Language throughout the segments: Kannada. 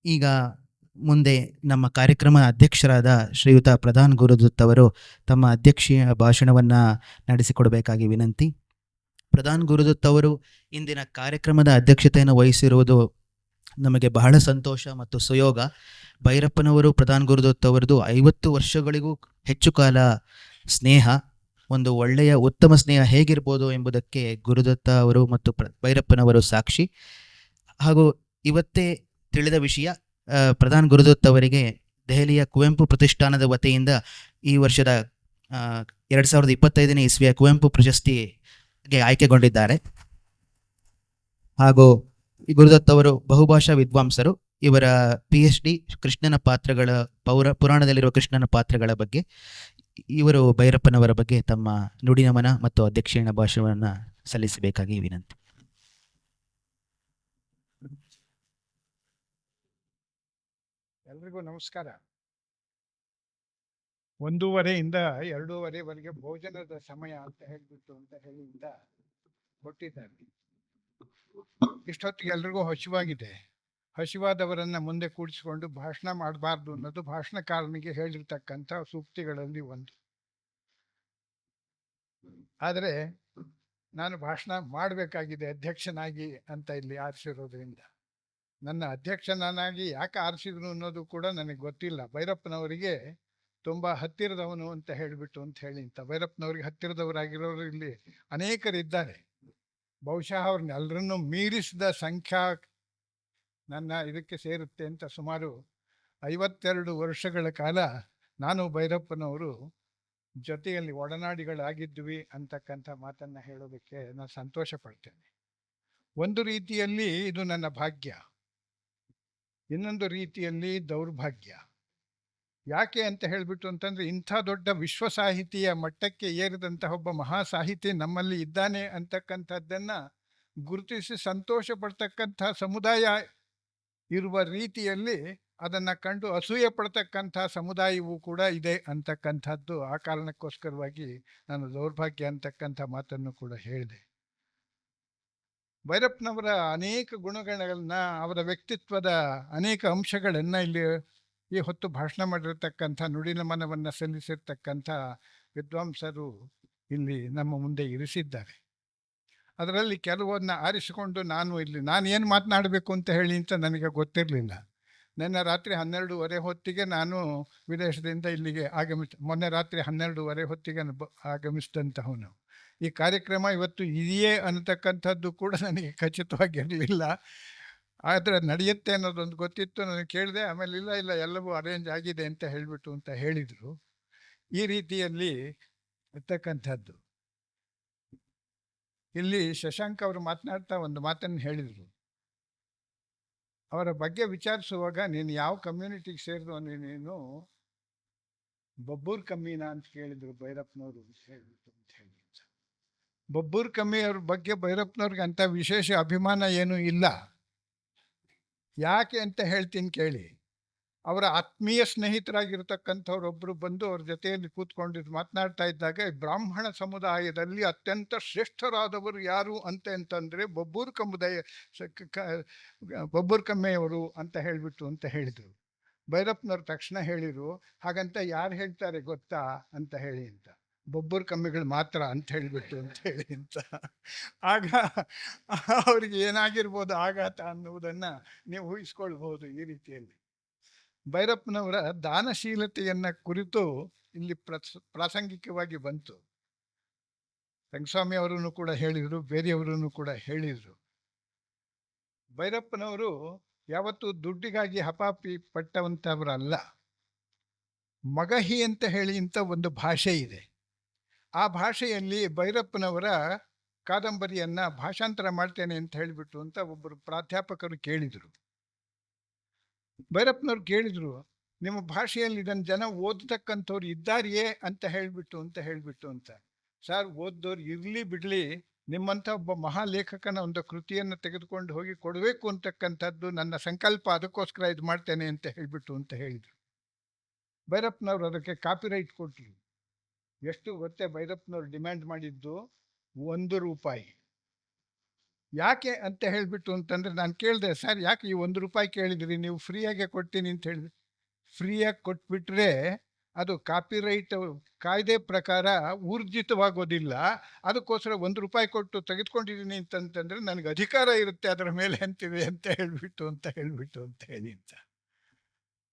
ಈಗ ಮುಂದೆ ನಮ್ಮ ಕಾರ್ಯಕ್ರಮ ಅಧ್ಯಕ್ಷರಾದ ಶ್ರೀಯುತ ಪ್ರಧಾನ್ ಗುರುದತ್ ಅವರು ತಮ್ಮ ಅಧ್ಯಕ್ಷೀಯ ಭಾಷಣವನ್ನು ನಡೆಸಿಕೊಡಬೇಕಾಗಿ ವಿನಂತಿ. ಪ್ರಧಾನ್ ಗುರುದತ್ ಅವರು ಇಂದಿನ ಕಾರ್ಯಕ್ರಮದ ಅಧ್ಯಕ್ಷತೆಯನ್ನು ವಹಿಸಿರುವುದು ನಮಗೆ ಬಹಳ ಸಂತೋಷ ಮತ್ತು ಸುಯೋಗ. ಭೈರಪ್ಪನವರು ಪ್ರಧಾನ್ ಗುರುದತ್ ಅವರದು 50 ವರ್ಷಗಳಿಗೂ ಹೆಚ್ಚು ಕಾಲ ಸ್ನೇಹ, ಒಂದು ಒಳ್ಳೆಯ ಉತ್ತಮ ಸ್ನೇಹ ಹೇಗಿರ್ಬೋದು ಎಂಬುದಕ್ಕೆ ಗುರುದತ್ತ ಅವರು ಮತ್ತು ಭೈರಪ್ಪನವರು ಸಾಕ್ಷಿ. ಹಾಗೂ ಇವತ್ತೇ ತಿಳಿದ ವಿಷಯ, ಪ್ರಧಾನ್ ಗುರುದತ್ ಅವರಿಗೆ ದೆಹಲಿಯ ಕುವೆಂಪು ಪ್ರತಿಷ್ಠಾನದ ವತಿಯಿಂದ ಈ ವರ್ಷದ 2025ನೇ ಇಸ್ವಿಯ ಕುವೆಂಪು ಪ್ರಶಸ್ತಿಗೆ ಆಯ್ಕೆಗೊಂಡಿದ್ದಾರೆ. ಹಾಗೂ ಗುರುದತ್ ಅವರು ಬಹುಭಾಷಾ ವಿದ್ವಾಂಸರು. ಇವರ PhD ಕೃಷ್ಣನ ಪಾತ್ರಗಳ ಪುರಾಣದಲ್ಲಿರುವ ಕೃಷ್ಣನ ಪಾತ್ರಗಳ ಬಗ್ಗೆ. ಇವರು ಭೈರಪ್ಪನವರ ಬಗ್ಗೆ ತಮ್ಮ ನುಡಿನಮನ ಮತ್ತು ಅಧ್ಯಕ್ಷೀಯ ಭಾಷಣವನ್ನು ಸಲ್ಲಿಸಬೇಕಾಗಿ ವಿನಂತಿ. ಎಲ್ರಿಗೂ ನಮಸ್ಕಾರ. 1:30 2:30ವರೆಗೆ ಭೋಜನದ ಸಮಯ ಅಂತ ಹೇಳಿ ಕೊಟ್ಟಿದ್ದಾರೆ. ಇಷ್ಟೊತ್ತಿಗೆ ಎಲ್ರಿಗೂ ಹಸಿವಾಗಿದೆ. ಹಸಿವಾದವರನ್ನ ಮುಂದೆ ಕೂಡಿಸಿಕೊಂಡು ಭಾಷಣ ಮಾಡಬಾರ್ದು ಅನ್ನೋದು ಭಾಷಣಕಾರನಿಗೆ ಹೇಳಿರ್ತಕ್ಕಂಥ ಸೂಕ್ತಿಗಳಲ್ಲಿ ಒಂದು. ಆದರೆ ನಾನು ಭಾಷಣ ಮಾಡಬೇಕಾಗಿದೆ ಅಧ್ಯಕ್ಷನಾಗಿ ಅಂತ ಇಲ್ಲಿ ಆರಿಸಿರೋದ್ರಿಂದ. ನನ್ನ ಅಧ್ಯಕ್ಷನಾಗಿ ಯಾಕೆ ಆರಿಸಿದ್ರು ಅನ್ನೋದು ಕೂಡ ನನಗೆ ಗೊತ್ತಿಲ್ಲ. ಭೈರಪ್ಪನವರಿಗೆ ತುಂಬ ಹತ್ತಿರದವನು ಅಂತ ಹೇಳಿ ಭೈರಪ್ಪನವರಿಗೆ ಹತ್ತಿರದವರಾಗಿರೋರು ಇಲ್ಲಿ ಅನೇಕರಿದ್ದಾರೆ. ಬಹುಶಃ ಅವ್ರನ್ನೆಲ್ಲರನ್ನೂ ಮೀರಿಸಿದ ಸಂಖ್ಯಾ ನನ್ನ ಇದಕ್ಕೆ ಸೇರುತ್ತೆ ಅಂತ. ಸುಮಾರು 52 ವರ್ಷಗಳ ಕಾಲ ನಾನು ಭೈರಪ್ಪನವರು ಜೊತೆಯಲ್ಲಿ ಒಡನಾಡಿಗಳಾಗಿದ್ವಿ ಅಂತಕ್ಕಂಥ ಮಾತನ್ನು ಹೇಳೋದಕ್ಕೆ ನಾನು ಸಂತೋಷ ಪಡ್ತೇನೆ. ಒಂದು ರೀತಿಯಲ್ಲಿ ಇದು ನನ್ನ ಭಾಗ್ಯ, ಇನ್ನೊಂದು ರೀತಿಯಲ್ಲಿ ದೌರ್ಭಾಗ್ಯ. ಯಾಕೆ ಅಂತ ಹೇಳಿಬಿಟ್ಟು ಅಂತಂದರೆ, ಇಂಥ ದೊಡ್ಡ ವಿಶ್ವ ಸಾಹಿತಿಯ ಮಟ್ಟಕ್ಕೆ ಏರಿದಂತಹ ಒಬ್ಬ ಮಹಾ ಸಾಹಿತಿ ನಮ್ಮಲ್ಲಿ ಇದ್ದಾನೆ ಅಂತಕ್ಕಂಥದ್ದನ್ನು ಗುರುತಿಸಿ ಸಂತೋಷ ಪಡ್ತಕ್ಕಂಥ ಸಮುದಾಯ ಇರುವ ರೀತಿಯಲ್ಲಿ ಅದನ್ನು ಕಂಡು ಅಸೂಯೆ ಪಡ್ತಕ್ಕಂಥ ಸಮುದಾಯವೂ ಕೂಡ ಇದೆ ಅಂತಕ್ಕಂಥದ್ದು. ಆ ಕಾರಣಕ್ಕೋಸ್ಕರವಾಗಿ ನಾನು ದೌರ್ಭಾಗ್ಯ ಅಂತಕ್ಕಂಥ ಮಾತನ್ನು ಕೂಡ ಹೇಳಿದೆ. ಭೈರಪ್ಪನವರ ಅನೇಕ ಗುಣಗಳನ್ನ, ಅವರ ವ್ಯಕ್ತಿತ್ವದ ಅನೇಕ ಅಂಶಗಳನ್ನು ಇಲ್ಲಿ ಈ ಹೊತ್ತು ಭಾಷಣ ಮಾಡಿರ್ತಕ್ಕಂಥ, ನುಡಿನಮನವನ್ನು ಸಲ್ಲಿಸಿರ್ತಕ್ಕಂಥ ವಿದ್ವಾಂಸರು ಇಲ್ಲಿ ನಮ್ಮ ಮುಂದೆ ಇರಿಸಿದ್ದಾರೆ. ಅದರಲ್ಲಿ ಕೆಲವನ್ನ ಆರಿಸಿಕೊಂಡು ನಾನು ಏನು ಮಾತನಾಡಬೇಕು ಅಂತ ನನಗೆ ಗೊತ್ತಿರಲಿಲ್ಲ. ನಿನ್ನೆ ರಾತ್ರಿ 12:30 ಹೊತ್ತಿಗೆ ನಾನು ವಿದೇಶದಿಂದ ಇಲ್ಲಿಗೆ ಮೊನ್ನೆ ರಾತ್ರಿ 12:30 ಹೊತ್ತಿಗೆ ಆಗಮಿಸಿದಂತಹವನು. ಈ ಕಾರ್ಯಕ್ರಮ ಇವತ್ತು ಇದೆಯೇ ಅನ್ನತಕ್ಕಂಥದ್ದು ಕೂಡ ನನಗೆ ಖಚಿತವಾಗಿರಲಿಲ್ಲ. ಆದರೆ ನಡೆಯುತ್ತೆ ಅನ್ನೋದೊಂದು ಗೊತ್ತಿತ್ತು. ನನಗೆ ಕೇಳಿದೆ, ಆಮೇಲೆ ಇಲ್ಲ ಎಲ್ಲವೂ ಅರೇಂಜ್ ಆಗಿದೆ ಅಂತ ಹೇಳಿದರು. ಈ ರೀತಿಯಲ್ಲಿ ಇರ್ತಕ್ಕಂಥದ್ದು. ಇಲ್ಲಿ ಶಶಾಂಕ್ ಅವರು ಮಾತನಾಡ್ತಾ ಒಂದು ಮಾತನ್ನು ಹೇಳಿದರು. ಅವರ ಬಗ್ಗೆ ವಿಚಾರಿಸುವಾಗ, ನೀನು ಯಾವ ಕಮ್ಯುನಿಟಿಗೆ ಸೇರಿದವ, ನೀನು ಬಬ್ಬೂರ್ ಕಮ್ಮಿನಾ ಅಂತ ಕೇಳಿದರು ಭೈರಪ್ಪನವರು ಹೇಳ್ಬಿಟ್ಟು ಅಂತ ಹೇಳಿ. ಬಬ್ಬೂರ್ ಕಮ್ಮಿ ಅವ್ರ ಬಗ್ಗೆ ಭೈರಪ್ಪನವ್ರಿಗೆ ಅಂಥ ವಿಶೇಷ ಅಭಿಮಾನ ಏನೂ ಇಲ್ಲ. ಯಾಕೆ ಅಂತ ಹೇಳ್ತೀನಿ ಕೇಳಿ. ಅವರ ಆತ್ಮೀಯ ಸ್ನೇಹಿತರಾಗಿರ್ತಕ್ಕಂಥವ್ರೊಬ್ಬರು ಬಂದು ಅವ್ರ ಜೊತೆಯಲ್ಲಿ ಕೂತ್ಕೊಂಡಿದ್ದು ಮಾತನಾಡ್ತಾ ಇದ್ದಾಗ, ಬ್ರಾಹ್ಮಣ ಸಮುದಾಯದಲ್ಲಿ ಅತ್ಯಂತ ಶ್ರೇಷ್ಠರಾದವರು ಯಾರು ಅಂತಂದರೆ ಬಬ್ಬೂರ್ ಕಮ್ಮೆಯವರು ಅಂತ ಹೇಳಿದರು. ಭೈರಪ್ಪನವ್ರ ತಕ್ಷಣ ಹೇಳಿದರು, ಹಾಗಂತ ಯಾರು ಹೇಳ್ತಾರೆ ಗೊತ್ತಾ ಅಂತ ಹೇಳಿ ಅಂತ. ಬಬ್ಬೂರ್ ಕಮ್ಮಿಗಳು ಮಾತ್ರ ಅಂತ ಹೇಳಿ ಅಂತ. ಆಗ ಅವ್ರಿಗೆ ಏನಾಗಿರ್ಬೋದು ಆಘಾತ ಅನ್ನುವುದನ್ನು ನೀವು ಊಹಿಸ್ಕೊಳ್ಬಹುದು. ಈ ರೀತಿಯಲ್ಲಿ ಭೈರಪ್ಪನವರ ದಾನಶೀಲತೆಯನ್ನ ಕುರಿತು ಇಲ್ಲಿ ಪ್ರಾಸಂಗಿಕವಾಗಿ ಬಂತು. ರಂಗಸ್ವಾಮಿ ಅವರನ್ನು ಕೂಡ ಹೇಳಿದರು, ಬೇರೆಯವರನ್ನು ಕೂಡ ಹೇಳಿದರು. ಭೈರಪ್ಪನವರು ಯಾವತ್ತೂ ದುಡ್ಡಿಗಾಗಿ ಹಪಾಪಿ ಪಟ್ಟವಂಥವರಲ್ಲ. ಮಗಹಿ ಅಂತ ಹೇಳಿ ಇಂಥ ಒಂದು ಭಾಷೆ ಇದೆ. ಆ ಭಾಷೆಯಲ್ಲಿ ಭೈರಪ್ಪನವರ ಕಾದಂಬರಿಯನ್ನು ಭಾಷಾಂತರ ಮಾಡ್ತೇನೆ ಅಂತ ಹೇಳಿಬಿಟ್ಟು ಅಂತ ಒಬ್ಬರು ಪ್ರಾಧ್ಯಾಪಕರು ಕೇಳಿದರು. ಭೈರಪ್ಪನವ್ರು ಕೇಳಿದರು, ನಿಮ್ಮ ಭಾಷೆಯಲ್ಲಿ ಇದನ್ನು ಜನ ಓದತಕ್ಕಂಥವ್ರು ಇದ್ದಾರಿಯೇ ಅಂತ ಹೇಳಿಬಿಟ್ಟು ಅಂತ. ಸರ್, ಓದ್ದವ್ರು ಇರಲಿ ಬಿಡಲಿ, ನಿಮ್ಮಂಥ ಒಬ್ಬ ಮಹಾಲೇಖಕನ ಒಂದು ಕೃತಿಯನ್ನು ತೆಗೆದುಕೊಂಡು ಹೋಗಿ ಕೊಡಬೇಕು ಅಂತಕ್ಕಂಥದ್ದು ನನ್ನ ಸಂಕಲ್ಪ, ಅದಕ್ಕೋಸ್ಕರ ಇದು ಮಾಡ್ತೇನೆ ಅಂತ ಹೇಳಿದರು. ಭೈರಪ್ಪನವ್ರು ಅದಕ್ಕೆ ಕಾಪಿರೈಟ್ ಕೊಟ್ಟರು. ಎಷ್ಟು ಗೊತ್ತೇ ಭೈರಪ್ಪನವ್ರು ಡಿಮ್ಯಾಂಡ್ ಮಾಡಿದ್ದು? 1 ರೂಪಾಯಿ. ಯಾಕೆ ಅಂತ ಹೇಳಿಬಿಟ್ಟು ಅಂತಂದರೆ ನಾನು ಕೇಳಿದೆ, ಸರ್ ಯಾಕೆ ಈ 1 ರೂಪಾಯಿ ಕೇಳಿದಿರಿ, ನೀವು ಫ್ರೀಯಾಗೆ ಕೊಡ್ತೀನಿ ಅಂತ ಹೇಳಿದ್ರಿ. ಫ್ರೀಯಾಗಿ ಕೊಟ್ಬಿಟ್ರೆ ಅದು ಕಾಪಿರೈಟ್ ಕಾಯ್ದೆ ಪ್ರಕಾರ ಊರ್ಜಿತವಾಗೋದಿಲ್ಲ. ಅದಕ್ಕೋಸ್ಕರ 1 ರೂಪಾಯಿ ಕೊಟ್ಟು ತೆಗೆದುಕೊಂಡಿದ್ದೀನಿ ಅಂತಂತಂದರೆ ನನಗೆ ಅಧಿಕಾರ ಇರುತ್ತೆ ಅದರ ಮೇಲೆ ಅಂತಿದೆ ಅಂತ ಹೇಳಿ ಅಂತ.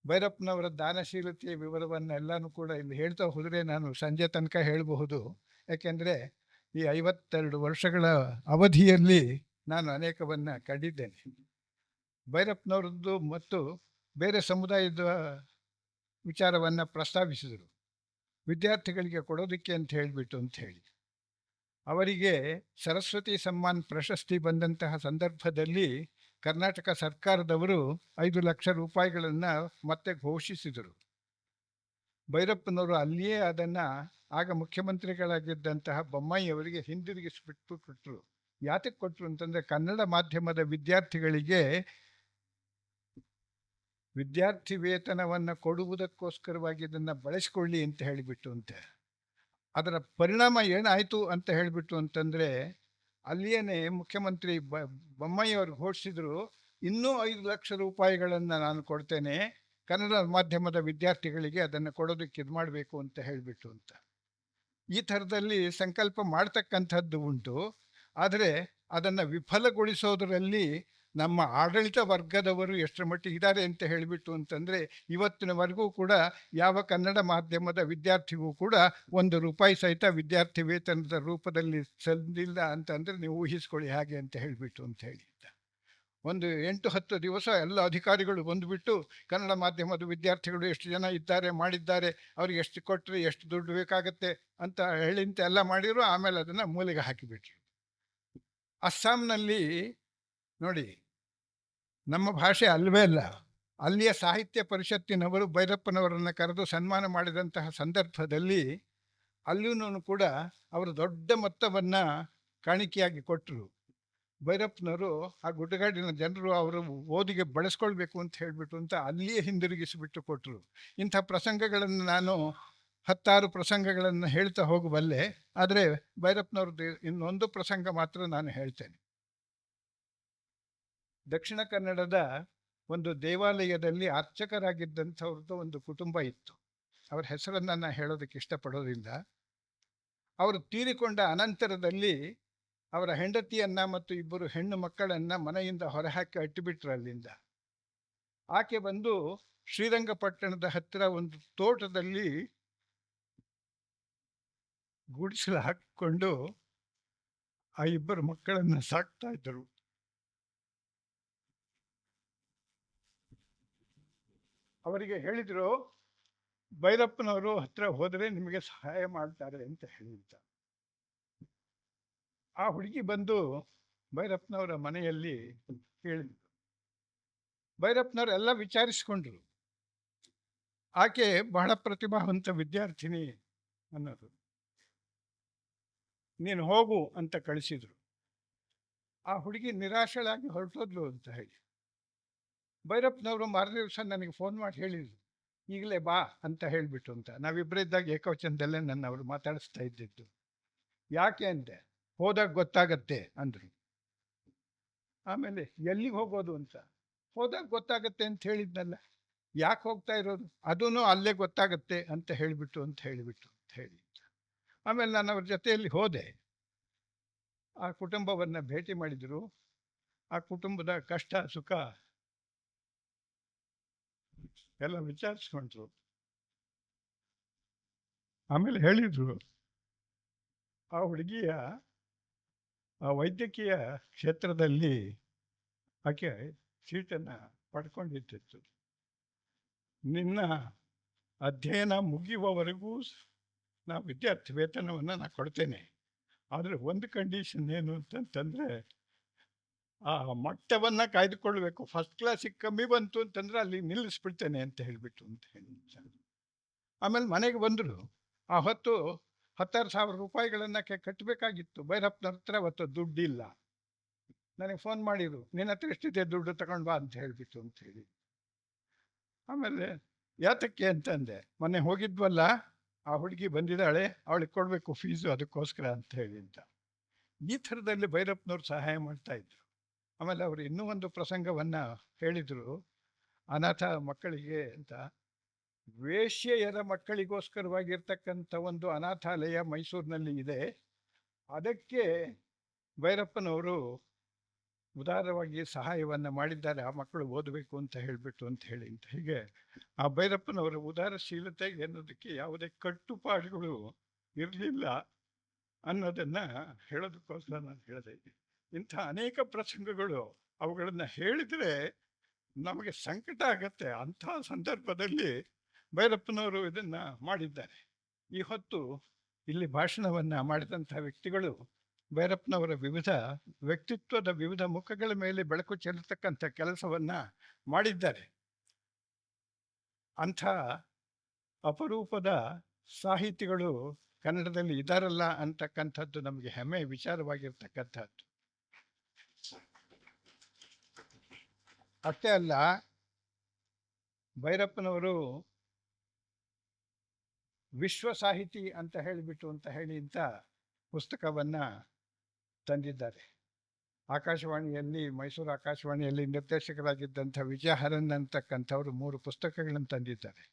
ಭೈರಪ್ಪನವರ ದಾನಶೀಲತೆಯ ವಿವರವನ್ನೆಲ್ಲನೂ ಕೂಡ ಇಲ್ಲಿ ಹೇಳ್ತಾ ಹೋದರೆ ನಾನು ಸಂಜೆ ತನಕ ಹೇಳಬಹುದು. ಯಾಕೆಂದರೆ ಈ 52 ವರ್ಷಗಳ ಅವಧಿಯಲ್ಲಿ ನಾನು ಅನೇಕವನ್ನು ಕಂಡಿದ್ದೇನೆ. ಭೈರಪ್ಪನವರದ್ದು ಮತ್ತು ಬೇರೆ ಸಮುದಾಯದ ವಿಚಾರವನ್ನು ಪ್ರಸ್ತಾವಿಸಿದರು. ವಿದ್ಯಾರ್ಥಿಗಳಿಗೆ ಕೊಡೋದಕ್ಕೆ ಅಂತ ಹೇಳಿ ಅವರಿಗೆ ಸರಸ್ವತಿ ಸಮ್ಮಾನ್ ಪ್ರಶಸ್ತಿ ಬಂದಂತಹ ಸಂದರ್ಭದಲ್ಲಿ ಕರ್ನಾಟಕ ಸರ್ಕಾರದವರು 5 ಲಕ್ಷ ರೂಪಾಯಿಗಳನ್ನು ಮತ್ತೆ ಘೋಷಿಸಿದರು. ಭೈರಪ್ಪನವರು ಅಲ್ಲಿಯೇ ಅದನ್ನು ಆಗ ಮುಖ್ಯಮಂತ್ರಿಗಳಾಗಿದ್ದಂತಹ ಬೊಮ್ಮಾಯಿ ಅವರಿಗೆ ಹಿಂದಿರುಗಿಸಿಬಿಟ್ಟು ಕೊಟ್ಟರು. ಯಾತಕ್ಕೆ ಕೊಟ್ಟರು ಅಂತಂದರೆ ಕನ್ನಡ ಮಾಧ್ಯಮದ ವಿದ್ಯಾರ್ಥಿಗಳಿಗೆ ವಿದ್ಯಾರ್ಥಿ ವೇತನವನ್ನು ಕೊಡುವುದಕ್ಕೋಸ್ಕರವಾಗಿ ಇದನ್ನು ಬಳಸಿಕೊಳ್ಳಿ ಅಂತ ಹೇಳಿಬಿಟ್ಟು ಅಂತೆ. ಅದರ ಪರಿಣಾಮ ಏನಾಯಿತು ಅಂತ ಹೇಳಿಬಿಟ್ಟು ಅಂತಂದರೆ ಅಲ್ಲಿಯೇ ಮುಖ್ಯಮಂತ್ರಿ ಬೊಮ್ಮಾಯಿ ಅವರು ಘೋಷಿಸಿದರು, ಇನ್ನೂ 5 ಲಕ್ಷ ರೂಪಾಯಿಗಳನ್ನು ನಾನು ಕೊಡ್ತೇನೆ, ಕನ್ನಡ ಮಾಧ್ಯಮದ ವಿದ್ಯಾರ್ಥಿಗಳಿಗೆ ಅದನ್ನು ಕೊಡೋದಕ್ಕೆ ಇದು ಮಾಡಬೇಕು ಅಂತ ಹೇಳಿಬಿಟ್ಟು ಅಂತ. ಈ ಥರದಲ್ಲಿ ಸಂಕಲ್ಪ ಮಾಡ್ತಕ್ಕಂಥದ್ದು ಉಂಟು. ಆದರೆ ಅದನ್ನು ವಿಫಲಗೊಳಿಸೋದರಲ್ಲಿ ನಮ್ಮ ಆಡಳಿತ ವರ್ಗದವರು ಎಷ್ಟರ ಮಟ್ಟಿಗೆ ಇದ್ದಾರೆ ಅಂತ ಹೇಳಿಬಿಟ್ಟು ಅಂತಂದರೆ ಇವತ್ತಿನವರೆಗೂ ಕೂಡ ಯಾವ ಕನ್ನಡ ಮಾಧ್ಯಮದ ವಿದ್ಯಾರ್ಥಿಗೂ ಕೂಡ 1 ರೂಪಾಯಿ ಸಹಿತ ವಿದ್ಯಾರ್ಥಿ ವೇತನದ ರೂಪದಲ್ಲಿ ಸಂದಿಲ್ಲ ಅಂತಂದರೆ ನೀವು ಊಹಿಸ್ಕೊಳ್ಳಿ ಹಾಗೆ ಅಂತ ಹೇಳಿಬಿಟ್ಟು ಅಂತ ಹೇಳಿ. ಒಂದು 8-10 ದಿವಸ ಎಲ್ಲ ಅಧಿಕಾರಿಗಳು ಬಂದುಬಿಟ್ಟು ಕನ್ನಡ ಮಾಧ್ಯಮದ ವಿದ್ಯಾರ್ಥಿಗಳು ಎಷ್ಟು ಜನ ಇದ್ದಾರೆ ಮಾಡಿದ್ದಾರೆ, ಅವ್ರಿಗೆ ಎಷ್ಟು ಕೊಟ್ಟರೆ ಎಷ್ಟು ದುಡ್ಡು ಬೇಕಾಗತ್ತೆ ಅಂತ ಹೇಳಿಂತ ಎಲ್ಲ ಮಾಡಿದ್ರು. ಆಮೇಲೆ ಅದನ್ನು ಮೂಲೆಗೆ ಹಾಕಿಬಿಟ್ರು. ಅಸ್ಸಾಂನಲ್ಲಿ ನೋಡಿ, ನಮ್ಮ ಭಾಷೆ ಅಲ್ವೇ ಅಲ್ಲ, ಅಲ್ಲಿಯ ಸಾಹಿತ್ಯ ಪರಿಷತ್ತಿನವರು ಭೈರಪ್ಪನವರನ್ನು ಕರೆದು ಸನ್ಮಾನ ಮಾಡಿದಂತಹ ಸಂದರ್ಭದಲ್ಲಿ ಅಲ್ಲಿಯೂ ಕೂಡ ಅವರು ದೊಡ್ಡ ಮೊತ್ತವನ್ನು ಕಾಣಿಕೆಯಾಗಿ ಕೊಟ್ಟರು. ಭೈರಪ್ಪನವರು ಆ ಗುಡ್ಡಗಾಡಿನ ಜನರು ಅವರು ಓದಿಗೆ ಬಳಸ್ಕೊಳ್ಬೇಕು ಅಂತ ಹೇಳಿಬಿಟ್ಟು ಅಂತ ಅಲ್ಲಿಯೇ ಹಿಂದಿರುಗಿಸಿಬಿಟ್ಟು ಕೊಟ್ಟರು. ಇಂಥ ಪ್ರಸಂಗಗಳನ್ನು ನಾನು 10 ಪ್ರಸಂಗಗಳನ್ನು ಹೇಳ್ತಾ ಹೋಗಬಲ್ಲೆ. ಆದರೆ ಭೈರಪ್ಪನವ್ರದ್ದು ಇನ್ನೊಂದು ಪ್ರಸಂಗ ಮಾತ್ರ ನಾನು ಹೇಳ್ತೇನೆ. ದಕ್ಷಿಣ ಕನ್ನಡದ ಒಂದು ದೇವಾಲಯದಲ್ಲಿ ಅರ್ಚಕರಾಗಿದ್ದಂಥವ್ರದ್ದು ಒಂದು ಕುಟುಂಬ ಇತ್ತು. ಅವರ ಹೆಸರನ್ನು ನಾನು ಹೇಳೋದಕ್ಕೆ ಇಷ್ಟಪಡೋದಿಲ್ಲ. ಅವರು ತೀರಿಕೊಂಡ ಅನಂತರದಲ್ಲಿ ಅವರ ಹೆಂಡತಿಯನ್ನು ಮತ್ತು 2 ಹೆಣ್ಣು ಮಕ್ಕಳನ್ನು ಮನೆಯಿಂದ ಹೊರಹಾಕಿ ಅಟ್ಟಿಬಿಟ್ರು ಅಲ್ಲಿಂದ. ಆಕೆ ಬಂದು ಶ್ರೀರಂಗಪಟ್ಟಣದ ಹತ್ತಿರ ಒಂದು ತೋಟದಲ್ಲಿ ಗುಡಿಸಲು ಹಾಕಿಕೊಂಡು ಆ 2 ಮಕ್ಕಳನ್ನು ಸಾಕ್ತಾ ಇದ್ದರು. ಅವರಿಗೆ ಹೇಳಿದರು, ಭೈರಪ್ಪನವರು ಹತ್ರ ಹೋದರೆ ನಿಮಗೆ ಸಹಾಯ ಮಾಡ್ತಾರೆ ಅಂತ ಹೇಳಿದ್ದ. ಆ ಹುಡುಗಿ ಬಂದು ಭೈರಪ್ಪನವರ ಮನೆಯಲ್ಲಿ ಹೇಳಿದ್ರು. ಭೈರಪ್ಪನವರು ಎಲ್ಲ ವಿಚಾರಿಸಿಕೊಂಡ್ರು. ಆಕೆ ಬಹಳ ಪ್ರತಿಭಾವಂತ ವಿದ್ಯಾರ್ಥಿನಿ ಅನ್ನೋದು. ನೀನು ಹೋಗು ಅಂತ ಕಳಿಸಿದ್ರು. ಆ ಹುಡುಗಿ ನಿರಾಶಳಾಗಿ ಹೊರಟೋದ್ಲು ಅಂತ ಹೇಳಿ. ಭೈರಪ್ಪನವರು ಮಾರನೇ ದಿವಸ ನನಗೆ ಫೋನ್ ಮಾಡಿ ಹೇಳಿದರು, ಈಗಲೇ ಬಾ ಅಂತ ಹೇಳಿಬಿಟ್ಟು ಅಂತ. ನಾವಿಬ್ಬರಿದ್ದಾಗ ಏಕವಚನದಲ್ಲೇ ಅವರು ಮಾತಾಡಿಸ್ತಾ ಇದ್ದಿದ್ದು. ಯಾಕೆ ಅಂದೆ, ಹೋದಾಗ ಗೊತ್ತಾಗತ್ತೆ ಅಂದರು. ಆಮೇಲೆ ಎಲ್ಲಿಗೆ ಹೋಗೋದು ಅಂತ, ಹೋದಾಗ ಗೊತ್ತಾಗತ್ತೆ ಅಂತ ಹೇಳಿದ್ನಲ್ಲ, ಯಾಕೆ ಹೋಗ್ತಾ ಇರೋದು, ಅದೂ ಅಲ್ಲೇ ಗೊತ್ತಾಗತ್ತೆ ಅಂತ ಹೇಳಿಬಿಟ್ಟು ಹೇಳಿ. ಆಮೇಲೆ ನಾನು ಅವ್ರ ಜೊತೆಯಲ್ಲಿ ಹೋದೆ. ಆ ಕುಟುಂಬವನ್ನು ಭೇಟಿ ಮಾಡಿದರು. ಆ ಕುಟುಂಬದ ಕಷ್ಟ ಸುಖ ಎಲ್ಲ ವಿಚಾರಿಸ್ಕೊಂಡ್ರು. ಆಮೇಲೆ ಹೇಳಿದರು, ಆ ಹುಡುಗಿಯ ಆ ವೈದ್ಯಕೀಯ ಕ್ಷೇತ್ರದಲ್ಲಿ ಆಕೆ ಸೀಟನ್ನು ಪಡ್ಕೊಂಡಿತ್ತು. ನಿನ್ನ ಅಧ್ಯಯನ ಮುಗಿಯುವವರೆಗೂ ನಾವು ವಿದ್ಯಾರ್ಥಿ ವೇತನವನ್ನು ನಾನು ಕೊಡ್ತೇನೆ. ಆದರೆ ಒಂದು ಕಂಡೀಷನ್ ಏನು ಅಂತಂತಂದರೆ ಆ ಮಟ್ಟವನ್ನು ಕಾಯ್ದುಕೊಳ್ಬೇಕು. ಫಸ್ಟ್ ಕ್ಲಾಸಿಗೆ ಕಮ್ಮಿ ಬಂತು ಅಂತಂದರೆ ಅಲ್ಲಿ ನಿಲ್ಲಿಸ್ಬಿಡ್ತೇನೆ ಅಂತ ಹೇಳಿಬಿಟ್ಟು ಅಂತ ಹೇಳಿ. ಆಮೇಲೆ ಮನೆಗೆ ಬಂದರು. ಆ ಹೊತ್ತು 16,000 ರೂಪಾಯಿಗಳನ್ನು ಕಟ್ಟಬೇಕಾಗಿತ್ತು. ಭೈರಪ್ಪನವ್ರ ಹತ್ರ ಅವತ್ತು ದುಡ್ಡಿಲ್ಲ. ನನಗೆ ಫೋನ್ ಮಾಡಿದರು, ನಿನ್ನ ಹತ್ರ ಎಷ್ಟಿದೆ ದುಡ್ಡು ತಗೊಂಡು ಬಾ ಅಂತ ಹೇಳಿಬಿಟ್ಟು ಅಂತ ಹೇಳಿ. ಆಮೇಲೆ ಯಾತಕ್ಕೆ ಅಂತಂದೆ, ಮೊನ್ನೆ ಹೋಗಿದ್ವಲ್ಲ, ಆ ಹುಡುಗಿ ಬಂದಿದ್ದಾಳೆ, ಅವಳಿಗೆ ಕೊಡಬೇಕು ಫೀಸು, ಅದಕ್ಕೋಸ್ಕರ ಅಂತ ಹೇಳಿ ಅಂತ. ಈ ಥರದಲ್ಲಿ ಭೈರಪ್ಪನವ್ರು ಸಹಾಯ ಮಾಡ್ತಾ ಇದ್ರು. ಆಮೇಲೆ ಅವರು ಇನ್ನೂ ಒಂದು ಪ್ರಸಂಗವನ್ನ ಹೇಳಿದ್ರು, ಅನಾಥ ಮಕ್ಕಳಿಗೆ ಅಂತ. ವೇಶ್ಯೆಯರ ಮಕ್ಕಳಿಗೋಸ್ಕರವಾಗಿರ್ತಕ್ಕಂಥ ಒಂದು ಅನಾಥಾಲಯ ಮೈಸೂರಿನಲ್ಲಿ ಇದೆ. ಅದಕ್ಕೆ ಭೈರಪ್ಪನವರು ಉದಾರವಾಗಿ ಸಹಾಯವನ್ನ ಮಾಡಿದ್ದಾರೆ, ಆ ಮಕ್ಕಳು ಓದಬೇಕು ಅಂತ ಹೇಳಿಬಿಟ್ಟು ಅಂತ ಹೇಳಿ ಅಂತ. ಹೀಗೆ ಆ ಭೈರಪ್ಪನವರ ಉದಾರಶೀಲತೆಗೆ ಅನ್ನೋದಕ್ಕೆ ಯಾವುದೇ ಕಟ್ಟುಪಾಡುಗಳು ಇರಲಿಲ್ಲ ಅನ್ನೋದನ್ನ ಹೇಳೋದಕ್ಕೋಸ್ಕರ ನಾನು ಹೇಳಿದೆ. ಇಂಥ ಅನೇಕ ಪ್ರಸಂಗಗಳು, ಅವುಗಳನ್ನು ಹೇಳಿದರೆ ನಮಗೆ ಸಂಕಟ ಆಗತ್ತೆ. ಅಂಥ ಸಂದರ್ಭದಲ್ಲಿ ಭೈರಪ್ಪನವರು ಇದನ್ನ ಮಾಡಿದ್ದಾರೆ. ಈ ಹೊತ್ತು ಇಲ್ಲಿ ಭಾಷಣವನ್ನ ಮಾಡಿದಂಥ ವ್ಯಕ್ತಿಗಳು ಭೈರಪ್ಪನವರ ವ್ಯಕ್ತಿತ್ವದ ವಿವಿಧ ಮುಖಗಳ ಮೇಲೆ ಬೆಳಕು ಚೆಲ್ಲತಕ್ಕಂಥ ಕೆಲಸವನ್ನ ಮಾಡಿದ್ದಾರೆ. ಅಂಥ ಅಪರೂಪದ ಸಾಹಿತಿಗಳು ಕನ್ನಡದಲ್ಲಿ ಇದಾರಲ್ಲ ಅಂತಕ್ಕಂಥದ್ದು ನಮಗೆ ಹೆಮ್ಮೆಯ ವಿಚಾರವಾಗಿರ್ತಕ್ಕಂಥದ್ದು. ಅಷ್ಟೇ ಅಲ್ಲ, ಭೈರಪ್ಪನವರು ವಿಶ್ವ ಸಾಹಿತಿ ಅಂತ ಹೇಳಿಬಿಟ್ಟು ಅಂತ ಹೇಳಿ ಇಂಥ ಪುಸ್ತಕವನ್ನ ತಂದಿದ್ದಾರೆ. ಆಕಾಶವಾಣಿಯಲ್ಲಿ, ಮೈಸೂರು ಆಕಾಶವಾಣಿಯಲ್ಲಿ ನಿರ್ದೇಶಕರಾಗಿದ್ದಂಥ ವಿಜಯಹರನ್ ಅಂತಕ್ಕಂಥವ್ರು 3 ಪುಸ್ತಕಗಳನ್ನು ತಂದಿದ್ದಾರೆ.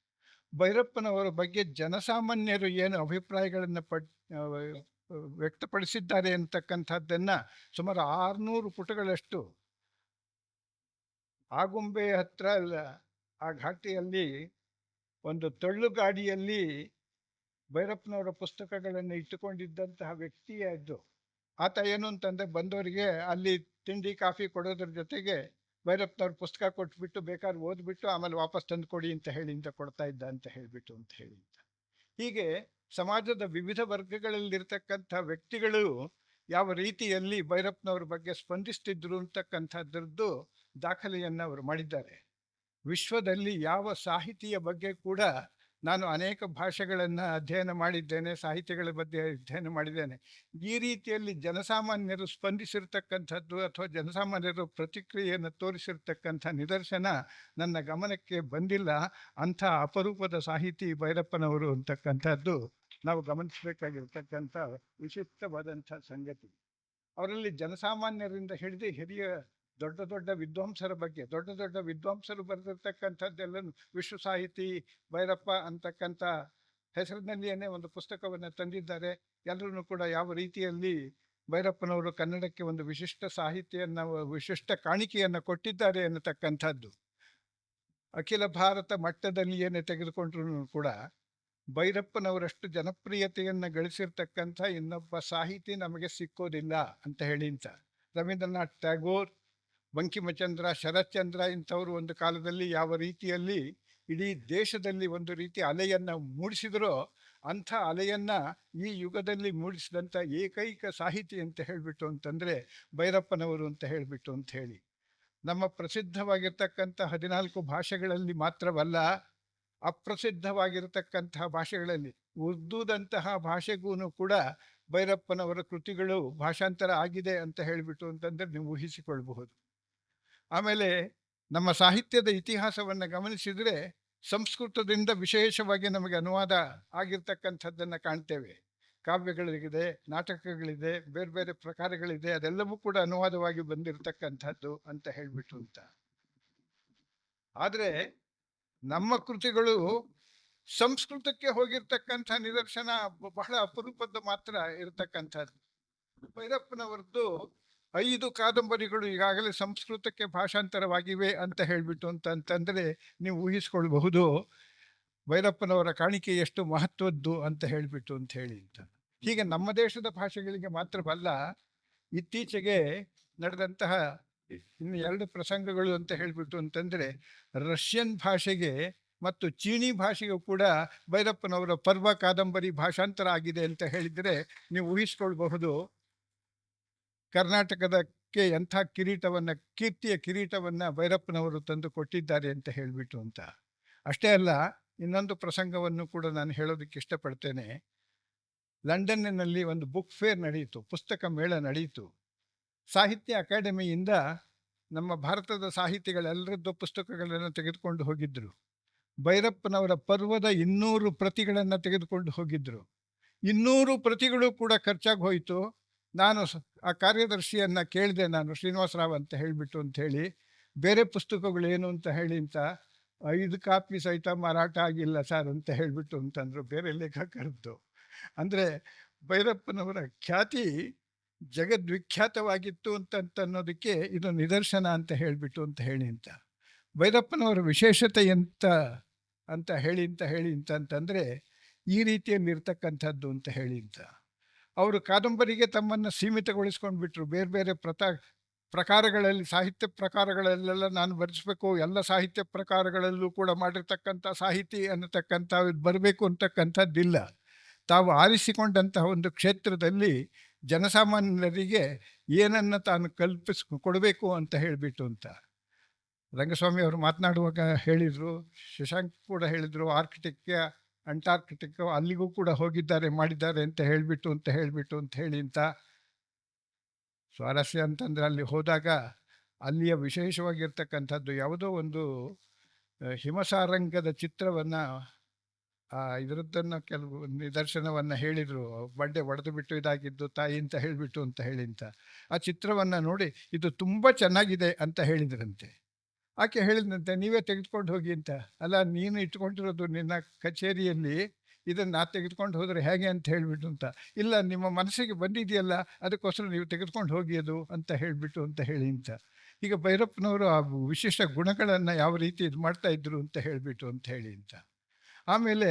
ಭೈರಪ್ಪನವರ ಬಗ್ಗೆ ಜನಸಾಮಾನ್ಯರು ಏನು ಅಭಿಪ್ರಾಯಗಳನ್ನು ವ್ಯಕ್ತಪಡಿಸಿದ್ದಾರೆ ಅಂತಕ್ಕಂಥದ್ದನ್ನ ಸುಮಾರು 600 ಪುಟಗಳಷ್ಟು ಆಗುಂಬೆ ಹತ್ರ ಆ ಘಾಟಿಯಲ್ಲಿ ಒಂದು ತಳ್ಳುಗಾಡಿಯಲ್ಲಿ ಭೈರಪ್ಪನವರ ಪುಸ್ತಕಗಳನ್ನು ಇಟ್ಟುಕೊಂಡಿದ್ದಂತಹ ವ್ಯಕ್ತಿಯೇ ಇದ್ದು. ಆತ ಏನು ಅಂತಂದ್ರೆ, ಬಂದವರಿಗೆ ಅಲ್ಲಿ ತಿಂಡಿ ಕಾಫಿ ಕೊಡೋದ್ರ ಜೊತೆಗೆ ಭೈರಪ್ಪನವ್ರ ಪುಸ್ತಕ ಕೊಟ್ಬಿಟ್ಟು ಬೇಕಾದ್ರೆ ಓದ್ಬಿಟ್ಟು ಆಮೇಲೆ ವಾಪಸ್ ತಂದು ಕೊಡಿ ಅಂತ ಹೇಳಿ ಅಂತ ಕೊಡ್ತಾ ಇದ್ದ ಅಂತ ಹೇಳಿಬಿಟ್ಟು ಅಂತ ಹೇಳಿ ಅಂತ. ಹೀಗೆ ಸಮಾಜದ ವಿವಿಧ ವರ್ಗಗಳಲ್ಲಿರ್ತಕ್ಕಂಥ ವ್ಯಕ್ತಿಗಳು ಯಾವ ರೀತಿಯಲ್ಲಿ ಭೈರಪ್ಪನವ್ರ ಬಗ್ಗೆ ಸ್ಪಂದಿಸ್ತಿದ್ರು ಅಂತಕ್ಕಂಥದ್ರದ್ದು ದಾಖಲೆಯನ್ನು ಅವರು ಮಾಡಿದ್ದಾರೆ. ವಿಶ್ವದಲ್ಲಿ ಯಾವ ಸಾಹಿತಿಯ ಬಗ್ಗೆ ಕೂಡ ನಾನು ಅನೇಕ ಭಾಷೆಗಳನ್ನು ಅಧ್ಯಯನ ಮಾಡಿದ್ದೇನೆ, ಸಾಹಿತ್ಯಗಳ ಬಗ್ಗೆ ಅಧ್ಯಯನ ಮಾಡಿದ್ದೇನೆ, ಈ ರೀತಿಯಲ್ಲಿ ಜನಸಾಮಾನ್ಯರು ಸ್ಪಂದಿಸಿರ್ತಕ್ಕಂಥದ್ದು ಅಥವಾ ಜನಸಾಮಾನ್ಯರು ಪ್ರತಿಕ್ರಿಯೆಯನ್ನು ತೋರಿಸಿರ್ತಕ್ಕಂಥ ನಿದರ್ಶನ ನನ್ನ ಗಮನಕ್ಕೆ ಬಂದಿಲ್ಲ. ಅಂಥ ಅಪರೂಪದ ಸಾಹಿತಿ ಭೈರಪ್ಪನವರು ಅಂತಕ್ಕಂಥದ್ದು ನಾವು ಗಮನಿಸಬೇಕಾಗಿರ್ತಕ್ಕಂಥ ವಿಶಿಷ್ಟವಾದಂಥ ಸಂಗತಿ. ಅವರಲ್ಲಿ ಜನಸಾಮಾನ್ಯರಿಂದ ಹಿಡಿದು ಹಿರಿಯ ದೊಡ್ಡ ದೊಡ್ಡ ವಿದ್ವಾಂಸರ ಬಗ್ಗೆ, ದೊಡ್ಡ ದೊಡ್ಡ ವಿದ್ವಾಂಸರು ಬರೆದಿರ್ತಕ್ಕಂಥದ್ದೆಲ್ಲ ವಿಶ್ವ ಸಾಹಿತಿ ಭೈರಪ್ಪ ಅಂತಕ್ಕಂಥ ಹೆಸರಿನಲ್ಲಿಯೇ ಒಂದು ಪುಸ್ತಕವನ್ನು ತಂದಿದ್ದಾರೆ. ಎಲ್ಲರೂ ಕೂಡ ಯಾವ ರೀತಿಯಲ್ಲಿ ಭೈರಪ್ಪನವರು ಕನ್ನಡಕ್ಕೆ ಒಂದು ವಿಶಿಷ್ಟ ಸಾಹಿತ್ಯವನ್ನು, ವಿಶಿಷ್ಟ ಕಾಣಿಕೆಯನ್ನು ಕೊಟ್ಟಿದ್ದಾರೆ ಅನ್ನತಕ್ಕಂಥದ್ದು. ಅಖಿಲ ಭಾರತ ಮಟ್ಟದಲ್ಲಿ ಏನೇ ತೆಗೆದುಕೊಂಡ್ರೂ ಕೂಡ ಭೈರಪ್ಪನವರಷ್ಟು ಜನಪ್ರಿಯತೆಯನ್ನು ಗಳಿಸಿರ್ತಕ್ಕಂಥ ಇನ್ನೊಬ್ಬ ಸಾಹಿತಿ ನಮಗೆ ಸಿಕ್ಕೋದಿಲ್ಲ ಅಂತ ಹೇಳಿ ಅಂತ. ರವೀಂದ್ರನಾಥ್ ಟ್ಯಾಗೋರ್, ಬಂಕಿಮಚಂದ್ರ, ಶರತ್ಚಂದ್ರ ಇಂಥವರು ಒಂದು ಕಾಲದಲ್ಲಿ ಯಾವ ರೀತಿಯಲ್ಲಿ ಇಡೀ ದೇಶದಲ್ಲಿ ಒಂದು ರೀತಿ ಅಲೆಯನ್ನು ಮೂಡಿಸಿದರೋ ಅಂಥ ಅಲೆಯನ್ನು ಈ ಯುಗದಲ್ಲಿ ಮೂಡಿಸಿದಂಥ ಏಕೈಕ ಸಾಹಿತಿ ಅಂತ ಹೇಳಿಬಿಟ್ಟು ಅಂತಂದರೆ ಭೈರಪ್ಪನವರು ಅಂತ ಹೇಳಿಬಿಟ್ಟು ಅಂತ ಹೇಳಿ. ನಮ್ಮ ಪ್ರಸಿದ್ಧವಾಗಿರ್ತಕ್ಕಂಥ 14 ಭಾಷೆಗಳಲ್ಲಿ ಮಾತ್ರವಲ್ಲ, ಅಪ್ರಸಿದ್ಧವಾಗಿರತಕ್ಕಂತಹ ಭಾಷೆಗಳಲ್ಲಿ, ಉರ್ದುದಂತಹ ಭಾಷೆಗೂ ಕೂಡ ಭೈರಪ್ಪನವರ ಕೃತಿಗಳು ಭಾಷಾಂತರ ಆಗಿದೆ ಅಂತ ಹೇಳಿಬಿಟ್ಟು ಅಂತಂದರೆ ನೀವು ಊಹಿಸಿಕೊಳ್ಬಹುದು. ಆಮೇಲೆ ನಮ್ಮ ಸಾಹಿತ್ಯದ ಇತಿಹಾಸವನ್ನು ಗಮನಿಸಿದರೆ ಸಂಸ್ಕೃತದಿಂದ ವಿಶೇಷವಾಗಿ ನಮಗೆ ಅನುವಾದ ಆಗಿರ್ತಕ್ಕಂಥದ್ದನ್ನು ಕಾಣ್ತೇವೆ. ಕಾವ್ಯಗಳಿದೆ, ನಾಟಕಗಳಿದೆ, ಬೇರೆ ಬೇರೆ ಪ್ರಕಾರಗಳಿದೆ, ಅದೆಲ್ಲವೂ ಕೂಡ ಅನುವಾದವಾಗಿ ಬಂದಿರತಕ್ಕಂಥದ್ದು ಅಂತ ಹೇಳಿಬಿಟ್ಟು ಅಂತ. ಆದರೆ ನಮ್ಮ ಕೃತಿಗಳು ಸಂಸ್ಕೃತಕ್ಕೆ ಹೋಗಿರ್ತಕ್ಕಂಥ ನಿದರ್ಶನ ಬಹಳ ಅಪರೂಪದ ಮಾತ್ರ ಇರತಕ್ಕಂಥದ್ದು. ಭೈರಪ್ಪನವರದ್ದು 5 ಕಾದಂಬರಿಗಳು ಈಗಾಗಲೇ ಸಂಸ್ಕೃತಕ್ಕೆ ಭಾಷಾಂತರವಾಗಿವೆ ಅಂತ ಹೇಳಿಬಿಟ್ಟು ಅಂತಂದರೆ ನೀವು ಊಹಿಸ್ಕೊಳ್ಬಹುದು ಭೈರಪ್ಪನವರ ಕಾಣಿಕೆ ಎಷ್ಟು ಮಹತ್ವದ್ದು ಅಂತ ಹೇಳಿಬಿಟ್ಟು ಅಂತ ಹೇಳಿ ಅಂತ. ಹೀಗೆ ನಮ್ಮ ದೇಶದ ಭಾಷೆಗಳಿಗೆ ಮಾತ್ರವಲ್ಲ, ಇತ್ತೀಚೆಗೆ ನಡೆದಂತಹ ಇನ್ನು 2 ಪ್ರಸಂಗಗಳು ಅಂತ ಹೇಳಿಬಿಟ್ಟು ಅಂತಂದರೆ ರಷ್ಯನ್ ಭಾಷೆಗೆ ಮತ್ತು ಚೀನಿ ಭಾಷೆಗೂ ಕೂಡ ಭೈರಪ್ಪನವರ ಪರ್ವ ಕಾದಂಬರಿ ಭಾಷಾಂತರ ಆಗಿದೆ ಅಂತ ಹೇಳಿದರೆ ನೀವು ಊಹಿಸ್ಕೊಳ್ಬಹುದು ಕರ್ನಾಟಕದಕ್ಕೆ ಎಂಥ ಕಿರೀಟವನ್ನು, ಕೀರ್ತಿಯ ಕಿರೀಟವನ್ನು ಭೈರಪ್ಪನವರು ತಂದು ಕೊಟ್ಟಿದ್ದಾರೆ ಅಂತ ಹೇಳಿಬಿಟ್ಟು ಅಂತ. ಅಷ್ಟೇ ಅಲ್ಲ, ಇನ್ನೊಂದು ಪ್ರಸಂಗವನ್ನು ಕೂಡ ನಾನು ಹೇಳೋದಕ್ಕೆ ಇಷ್ಟಪಡ್ತೇನೆ. ಲಂಡನ್ನಿನಲ್ಲಿ ಒಂದು ಬುಕ್ ಫೇರ್ ನಡೆಯಿತು, ಪುಸ್ತಕ ಮೇಳ ನಡೆಯಿತು. ಸಾಹಿತ್ಯ ಅಕಾಡೆಮಿಯಿಂದ ನಮ್ಮ ಭಾರತದ ಸಾಹಿತಿಗಳೆಲ್ಲರದ್ದು ಪುಸ್ತಕಗಳನ್ನು ತೆಗೆದುಕೊಂಡು ಹೋಗಿದ್ದರು. ಭೈರಪ್ಪನವರ ಪರ್ವದ 200 ಪ್ರತಿಗಳನ್ನು ತೆಗೆದುಕೊಂಡು ಹೋಗಿದ್ದರು. 200 ಪ್ರತಿಗಳು ಕೂಡ ಖರ್ಚಾಗಿ ಹೋಯಿತು. ನಾನು ಆ ಕಾರ್ಯದರ್ಶಿಯನ್ನು ಕೇಳಿದೆ, ನಾನು ಶ್ರೀನಿವಾಸರಾವ್ ಅಂತ ಹೇಳಿಬಿಟ್ಟು ಅಂತ ಹೇಳಿ, ಬೇರೆ ಪುಸ್ತಕಗಳೇನು ಅಂತ ಹೇಳಿ ಅಂತ 5 ಕಾಪಿ ಸಹಿತ ಮಾರಾಟ ಆಗಿಲ್ಲ ಸರ್ ಅಂತ ಹೇಳಿಬಿಟ್ಟು ಅಂತಂದರು ಬೇರೆ ಲೇಖಕರದ್ದು. ಅಂದರೆ ಭೈರಪ್ಪನವರ ಖ್ಯಾತಿ ಜಗದ್ವಿಖ್ಯಾತವಾಗಿತ್ತು ಅನ್ನೋದಕ್ಕೆ ಇದು ನಿದರ್ಶನ ಅಂತ ಹೇಳಿಬಿಟ್ಟು ಅಂತ ಹೇಳಿ ಅಂತ. ಭೈರಪ್ಪನವರ ವಿಶೇಷತೆ ಅಂತ ಹೇಳಿ ಅಂತಂದರೆ ಈ ರೀತಿಯಲ್ಲಿ ಇರ್ತಕ್ಕಂಥದ್ದು ಅಂತ ಹೇಳಿ ಅಂತ. ಅವರು ಕಾದಂಬರಿಗೆ ತಮ್ಮನ್ನು ಸೀಮಿತಗೊಳಿಸ್ಕೊಂಡ್ಬಿಟ್ರು. ಬೇರೆ ಬೇರೆ ಪ್ರಕಾರಗಳಲ್ಲಿ, ಸಾಹಿತ್ಯ ಪ್ರಕಾರಗಳಲ್ಲೆಲ್ಲ ನಾನು ಬರೆಸಬೇಕು, ಎಲ್ಲ ಸಾಹಿತ್ಯ ಪ್ರಕಾರಗಳಲ್ಲೂ ಕೂಡ ಮಾಡಿರ್ತಕ್ಕಂಥ ಸಾಹಿತಿ ಅನ್ನತಕ್ಕಂಥ ಬರಬೇಕು ಅಂತಕ್ಕಂಥದ್ದಿಲ್ಲ. ತಾವು ಆರಿಸಿಕೊಂಡಂತಹ ಒಂದು ಕ್ಷೇತ್ರದಲ್ಲಿ ಜನಸಾಮಾನ್ಯರಿಗೆ ಏನನ್ನು ತಾನು ಕೊಡಬೇಕು ಅಂತ ಹೇಳಿಬಿಟ್ಟು ಅಂತ. ರಂಗಸ್ವಾಮಿ ಅವರು ಮಾತನಾಡುವಾಗ ಹೇಳಿದರು, ಶಶಾಂಕ್ ಕೂಡ ಹೇಳಿದರು, ಅಂಟಾರ್ಕ್ಟಿಕ್ ಅಲ್ಲಿಗೂ ಕೂಡ ಹೋಗಿದ್ದಾರೆ, ಮಾಡಿದ್ದಾರೆ ಅಂತ ಹೇಳಿಬಿಟ್ಟು ಅಂತ ಹೇಳಿ ಅಂತ. ಸ್ವಾರಸ್ಯ ಅಂತಂದರೆ ಅಲ್ಲಿ ಹೋದಾಗ ಅಲ್ಲಿಯ ವಿಶೇಷವಾಗಿರ್ತಕ್ಕಂಥದ್ದು ಯಾವುದೋ ಒಂದು ಹಿಮಸಾರಂಗದ ಚಿತ್ರವನ್ನು, ಇದರದ್ದನ್ನು ಕೆಲವು ನಿದರ್ಶನವನ್ನು ಹೇಳಿದರು. ಬಂಡೆ ಒಡೆದು ಬಿಟ್ಟು ಇದಾಗಿದ್ದು ತಾಯಿ ಅಂತ ಹೇಳಿಬಿಟ್ಟು ಅಂತ ಹೇಳಿ ಅಂತ. ಆ ಚಿತ್ರವನ್ನು ನೋಡಿ ಇದು ತುಂಬ ಚೆನ್ನಾಗಿದೆ ಅಂತ ಹೇಳಿದ್ರಂತೆ. ಆಕೆ ಹೇಳಿದಂತೆ, ನೀವೇ ತೆಗೆದುಕೊಂಡು ಹೋಗಿ ಅಂತ. ಅಲ್ಲ, ನೀನು ಇಟ್ಕೊಂಡಿರೋದು ನಿನ್ನ ಕಚೇರಿಯಲ್ಲಿ, ಇದನ್ನು ನಾ ತೆಗೆದುಕೊಂಡು ಹೋದರೆ ಹೇಗೆ ಅಂತ ಹೇಳಿಬಿಟ್ಟು ಅಂತ. ಇಲ್ಲ, ನಿಮ್ಮ ಮನಸ್ಸಿಗೆ ಬಂದಿದೆಯಲ್ಲ, ಅದಕ್ಕೋಸ್ಕರ ನೀವು ತೆಗೆದುಕೊಂಡು ಹೋಗಿ ಅದು ಅಂತ ಹೇಳಿಬಿಟ್ಟು ಅಂತ ಹೇಳಿ ಅಂತ. ಈಗ ಭೈರಪ್ಪನವರು ಆ ವಿಶಿಷ್ಟ ಗುಣಗಳನ್ನು ಯಾವ ರೀತಿ ಇದು ಮಾಡ್ತಾಯಿದ್ರು ಅಂತ ಹೇಳಿಬಿಟ್ಟು ಅಂತ ಹೇಳಿ ಅಂತ. ಆಮೇಲೆ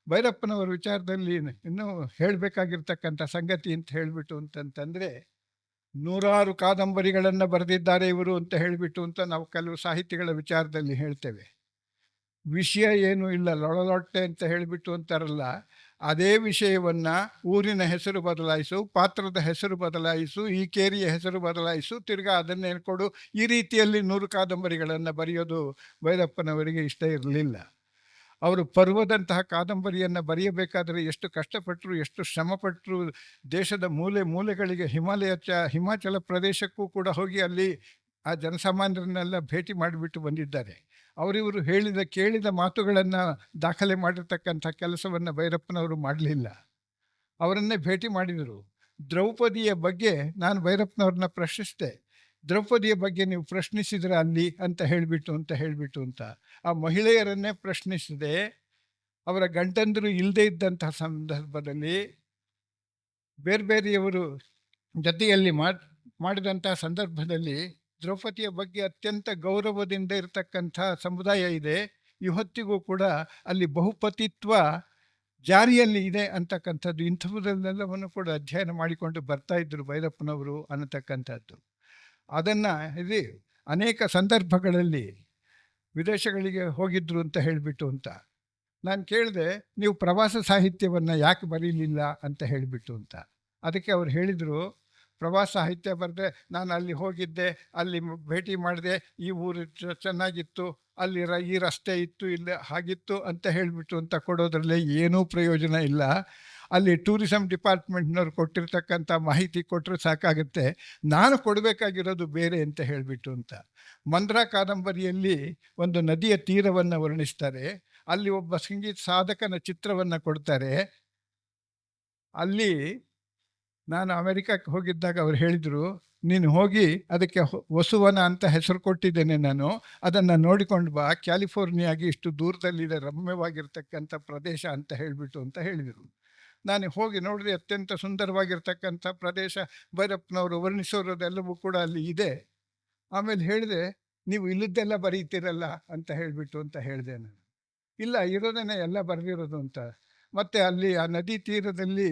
ಭೈರಪ್ಪನವರ ವಿಚಾರದಲ್ಲಿ ಇನ್ನೂ ಹೇಳಬೇಕಾಗಿರ್ತಕ್ಕಂಥ ಸಂಗತಿ ಅಂತ ಹೇಳಿಬಿಟ್ಟು ಅಂತಂತಂದರೆ, 100 ಕಾದಂಬರಿಗಳನ್ನು ಬರೆದಿದ್ದಾರೆ ಇವರು ಅಂತ ಹೇಳಿಬಿಟ್ಟು ಅಂತ ನಾವು ಕೆಲವು ಸಾಹಿತಿಗಳ ವಿಚಾರದಲ್ಲಿ ಹೇಳ್ತೇವೆ. ವಿಷಯ ಏನೂ ಇಲ್ಲ, ಲೊಳಲೊಟ್ಟೆ ಅಂತ ಹೇಳಿಬಿಟ್ಟು ಅಂತಾರಲ್ಲ, ಅದೇ ವಿಷಯವನ್ನು ಊರಿನ ಹೆಸರು ಬದಲಾಯಿಸು, ಪಾತ್ರದ ಹೆಸರು ಬದಲಾಯಿಸು, ಈ ಕೇರಿಯ ಹೆಸರು ಬದಲಾಯಿಸು, ತಿರ್ಗಾ ಅದನ್ನೇ ಕೊಡು, ಈ ರೀತಿಯಲ್ಲಿ 100 ಕಾದಂಬರಿಗಳನ್ನು ಬರೆಯೋದು ಭೈರಪ್ಪನವರಿಗೆ ಇಷ್ಟ ಇರಲಿಲ್ಲ. ಅವರು ಪರ್ವದಂತಹ ಕಾದಂಬರಿಯನ್ನು ಬರೆಯಬೇಕಾದರೆ ಎಷ್ಟು ಕಷ್ಟಪಟ್ಟರು, ಎಷ್ಟು ಶ್ರಮಪಟ್ಟರು. ದೇಶದ ಮೂಲೆ ಮೂಲೆಗಳಿಗೆ, ಹಿಮಾಚಲ ಪ್ರದೇಶಕ್ಕೂ ಕೂಡ ಹೋಗಿ ಅಲ್ಲಿ ಆ ಜನಸಾಮಾನ್ಯರನ್ನೆಲ್ಲ ಭೇಟಿ ಮಾಡಿಬಿಟ್ಟು ಬಂದಿದ್ದಾರೆ. ಅವರಿವರು ಕೇಳಿದ ಮಾತುಗಳನ್ನು ದಾಖಲೆ ಮಾಡಿರ್ತಕ್ಕಂಥ ಕೆಲಸವನ್ನು ಭೈರಪ್ಪನವರು ಮಾಡಲಿಲ್ಲ. ಅವರನ್ನೇ ಭೇಟಿ ಮಾಡಿದರು. ದ್ರೌಪದಿಯ ಬಗ್ಗೆ ನಾನು ಭೈರಪ್ಪನವ್ರನ್ನ ಪ್ರಶ್ನಿಸಿದೆ. ದ್ರೌಪದಿಯ ಬಗ್ಗೆ ನೀವು ಪ್ರಶ್ನಿಸಿದ್ರೆ ಅಲ್ಲಿ ಅಂತ ಹೇಳಿಬಿಟ್ಟು ಅಂತ. ಆ ಮಹಿಳೆಯರನ್ನೇ ಪ್ರಶ್ನಿಸಿದೆ. ಅವರ ಗಂಡಂದರು ಇಲ್ಲದೇ ಇದ್ದಂತಹ ಸಂದರ್ಭದಲ್ಲಿ ಬೇರೆಯವರು ಜೊತೆಯಲ್ಲಿ ಮಾಡಿದಂತಹ ಸಂದರ್ಭದಲ್ಲಿ ದ್ರೌಪದಿಯ ಬಗ್ಗೆ ಅತ್ಯಂತ ಗೌರವದಿಂದ ಇರತಕ್ಕಂಥ ಸಮುದಾಯ ಇದೆ. ಇವತ್ತಿಗೂ ಕೂಡ ಅಲ್ಲಿ ಬಹುಪತಿತ್ವ ಜಾರಿಯಲ್ಲಿ ಇದೆ ಅಂತಕ್ಕಂಥದ್ದು, ಇಂಥವುದೆಲ್ಲವನ್ನು ಕೂಡ ಅಧ್ಯಯನ ಮಾಡಿಕೊಂಡು ಬರ್ತಾ ಇದ್ದರು ಭೈರಪ್ಪನವರು ಅನ್ನತಕ್ಕಂಥದ್ದು. ಅದನ್ನು ಇದು ಅನೇಕ ಸಂದರ್ಭಗಳಲ್ಲಿ ವಿದೇಶಗಳಿಗೆ ಹೋಗಿದ್ರು ಅಂತ ಹೇಳಿಬಿಟ್ಟು ಅಂತ. ನಾನು ಕೇಳಿದೆ, ನೀವು ಪ್ರವಾಸ ಸಾಹಿತ್ಯವನ್ನು ಯಾಕೆ ಬರೀಲಿಲ್ಲ ಅಂತ ಹೇಳಿಬಿಟ್ಟು ಅಂತ. ಅದಕ್ಕೆ ಅವ್ರು ಹೇಳಿದರು, ಪ್ರವಾಸ ಸಾಹಿತ್ಯ ಬರೆದೆ, ನಾನು ಅಲ್ಲಿ ಹೋಗಿದ್ದೆ, ಅಲ್ಲಿ ಭೇಟಿ ಮಾಡಿದೆ, ಈ ಊರು ಚೆನ್ನಾಗಿತ್ತು, ಅಲ್ಲಿ ಈ ರಸ್ತೆ ಇತ್ತು, ಇಲ್ಲಿ ಹಾಗಿತ್ತು ಅಂತ ಹೇಳಿಬಿಟ್ಟು ಅಂತ ಕೊಡೋದ್ರಲ್ಲಿ ಏನೂ ಪ್ರಯೋಜನ ಇಲ್ಲ. ಅಲ್ಲಿ ಟೂರಿಸಂ ಡಿಪಾರ್ಟ್ಮೆಂಟ್ನವ್ರು ಕೊಟ್ಟಿರ್ತಕ್ಕಂಥ ಮಾಹಿತಿ ಕೊಟ್ಟರೆ ಸಾಕಾಗುತ್ತೆ, ನಾನು ಕೊಡಬೇಕಾಗಿರೋದು ಬೇರೆ ಅಂತ ಹೇಳಿಬಿಟ್ಟು ಅಂತ. ಮಂದ್ರಾ ಕಾದಂಬರಿಯಲ್ಲಿ ಒಂದು ನದಿಯ ತೀರವನ್ನು ವರ್ಣಿಸ್ತಾರೆ. ಅಲ್ಲಿ ಒಬ್ಬ ಸಂಗೀತ ಸಾಧಕನ ಚಿತ್ರವನ್ನು ಕೊಡ್ತಾರೆ. ಅಲ್ಲಿ ನಾನು ಅಮೆರಿಕಕ್ಕೆ ಹೋಗಿದ್ದಾಗ ಅವ್ರು ಹೇಳಿದರು, ನೀನು ಹೋಗಿ ಅದಕ್ಕೆ ವಸುವನ ಅಂತ ಹೆಸರು ಕೊಟ್ಟಿದ್ದೇನೆ ನಾನು, ಅದನ್ನು ನೋಡಿಕೊಂಡು ಬಾ, ಕ್ಯಾಲಿಫೋರ್ನಿಯಾಗಿ ಇಷ್ಟು ದೂರದಲ್ಲಿದೆ, ರಮ್ಯವಾಗಿರ್ತಕ್ಕಂಥ ಪ್ರದೇಶ ಅಂತ ಹೇಳಿದರು. ನಾನು ಹೋಗಿ ನೋಡಿದೆ, ಅತ್ಯಂತ ಸುಂದರವಾಗಿರ್ತಕ್ಕಂಥ ಪ್ರದೇಶ, ಭೈರಪ್ಪನವರು ವರ್ಣಿಸೋರೋದೆಲ್ಲವೂ ಕೂಡ ಅಲ್ಲಿ ಇದೆ. ಆಮೇಲೆ ಹೇಳಿದೆ, ನೀವು ಇಲ್ಲದ್ದೆಲ್ಲ ಬರೀತೀರಲ್ಲ ಅಂತ ಹೇಳಿದೆ ನಾನು. ಇಲ್ಲ, ಇರೋದನ್ನೇ ಎಲ್ಲ ಬರೆದಿರೋದು ಅಂತ. ಮತ್ತು ಅಲ್ಲಿ ಆ ನದಿ ತೀರದಲ್ಲಿ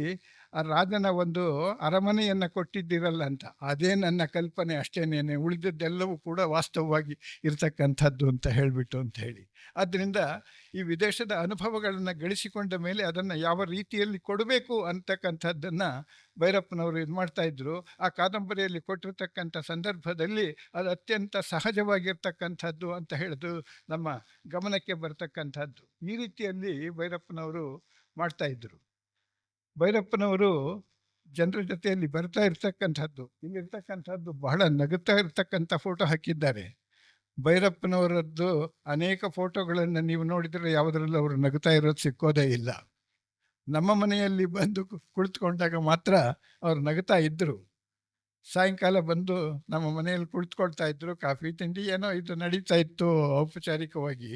ಆ ರಾಜನ ಒಂದು ಅರಮನೆಯನ್ನು ಕೊಟ್ಟಿದ್ದಿರಲ್ಲ ಅಂತ, ಅದೇ ನನ್ನ ಕಲ್ಪನೆ ಅಷ್ಟೇನೇನೆ, ಉಳಿದದ್ದೆಲ್ಲವೂ ಕೂಡ ವಾಸ್ತವವಾಗಿ ಇರ್ತಕ್ಕಂಥದ್ದು ಅಂತ ಹೇಳಿ. ಆದ್ದರಿಂದ ಈ ವಿದೇಶದ ಅನುಭವಗಳನ್ನು ಗಳಿಸಿಕೊಂಡ ಮೇಲೆ ಅದನ್ನು ಯಾವ ರೀತಿಯಲ್ಲಿ ಕೊಡಬೇಕು ಅಂತಕ್ಕಂಥದ್ದನ್ನು ಭೈರಪ್ಪನವರು ಇದು ಮಾಡ್ತಾಯಿದ್ರು. ಆ ಕಾದಂಬರಿಯಲ್ಲಿ ಕೊಟ್ಟಿರ್ತಕ್ಕಂಥ ಸಂದರ್ಭದಲ್ಲಿ ಅದು ಅತ್ಯಂತ ಸಹಜವಾಗಿರ್ತಕ್ಕಂಥದ್ದು ಅಂತ ಹೇಳಿದು ನಮ್ಮ ಗಮನಕ್ಕೆ ಬರ್ತಕ್ಕಂಥದ್ದು. ಈ ರೀತಿಯಲ್ಲಿ ಭೈರಪ್ಪನವರು ಮಾಡ್ತಾಯಿದ್ರು. ಭೈರಪ್ಪನವರು ಜನರ ಜೊತೆಯಲ್ಲಿ ಬರ್ತಾ ಇರ್ತಕ್ಕಂಥದ್ದು, ಇಲ್ಲಿರ್ತಕ್ಕಂಥದ್ದು ಬಹಳ ನಗುತ್ತಾ ಇರ್ತಕ್ಕಂಥ ಫೋಟೋ ಹಾಕಿದ್ದಾರೆ. ಭೈರಪ್ಪನವರದ್ದು ಅನೇಕ ಫೋಟೋಗಳನ್ನು ನೀವು ನೋಡಿದರೆ ಯಾವುದರಲ್ಲೂ ಅವರು ನಗುತ್ತಾ ಇರೋದು ಸಿಕ್ಕೋದೇ ಇಲ್ಲ. ನಮ್ಮ ಮನೆಯಲ್ಲಿ ಬಂದು ಕುಳಿತುಕೊಂಡಾಗ ಮಾತ್ರ ಅವ್ರು ನಗ್ತಾ ಇದ್ದರು. ಸಾಯಂಕಾಲ ಬಂದು ನಮ್ಮ ಮನೆಯಲ್ಲಿ ಕುಳಿತುಕೊಳ್ತಾ ಇದ್ರು. ಕಾಫಿ ತಿಂಡಿ ಏನೋ ಇದು ನಡೀತಾ ಇತ್ತು ಔಪಚಾರಿಕವಾಗಿ.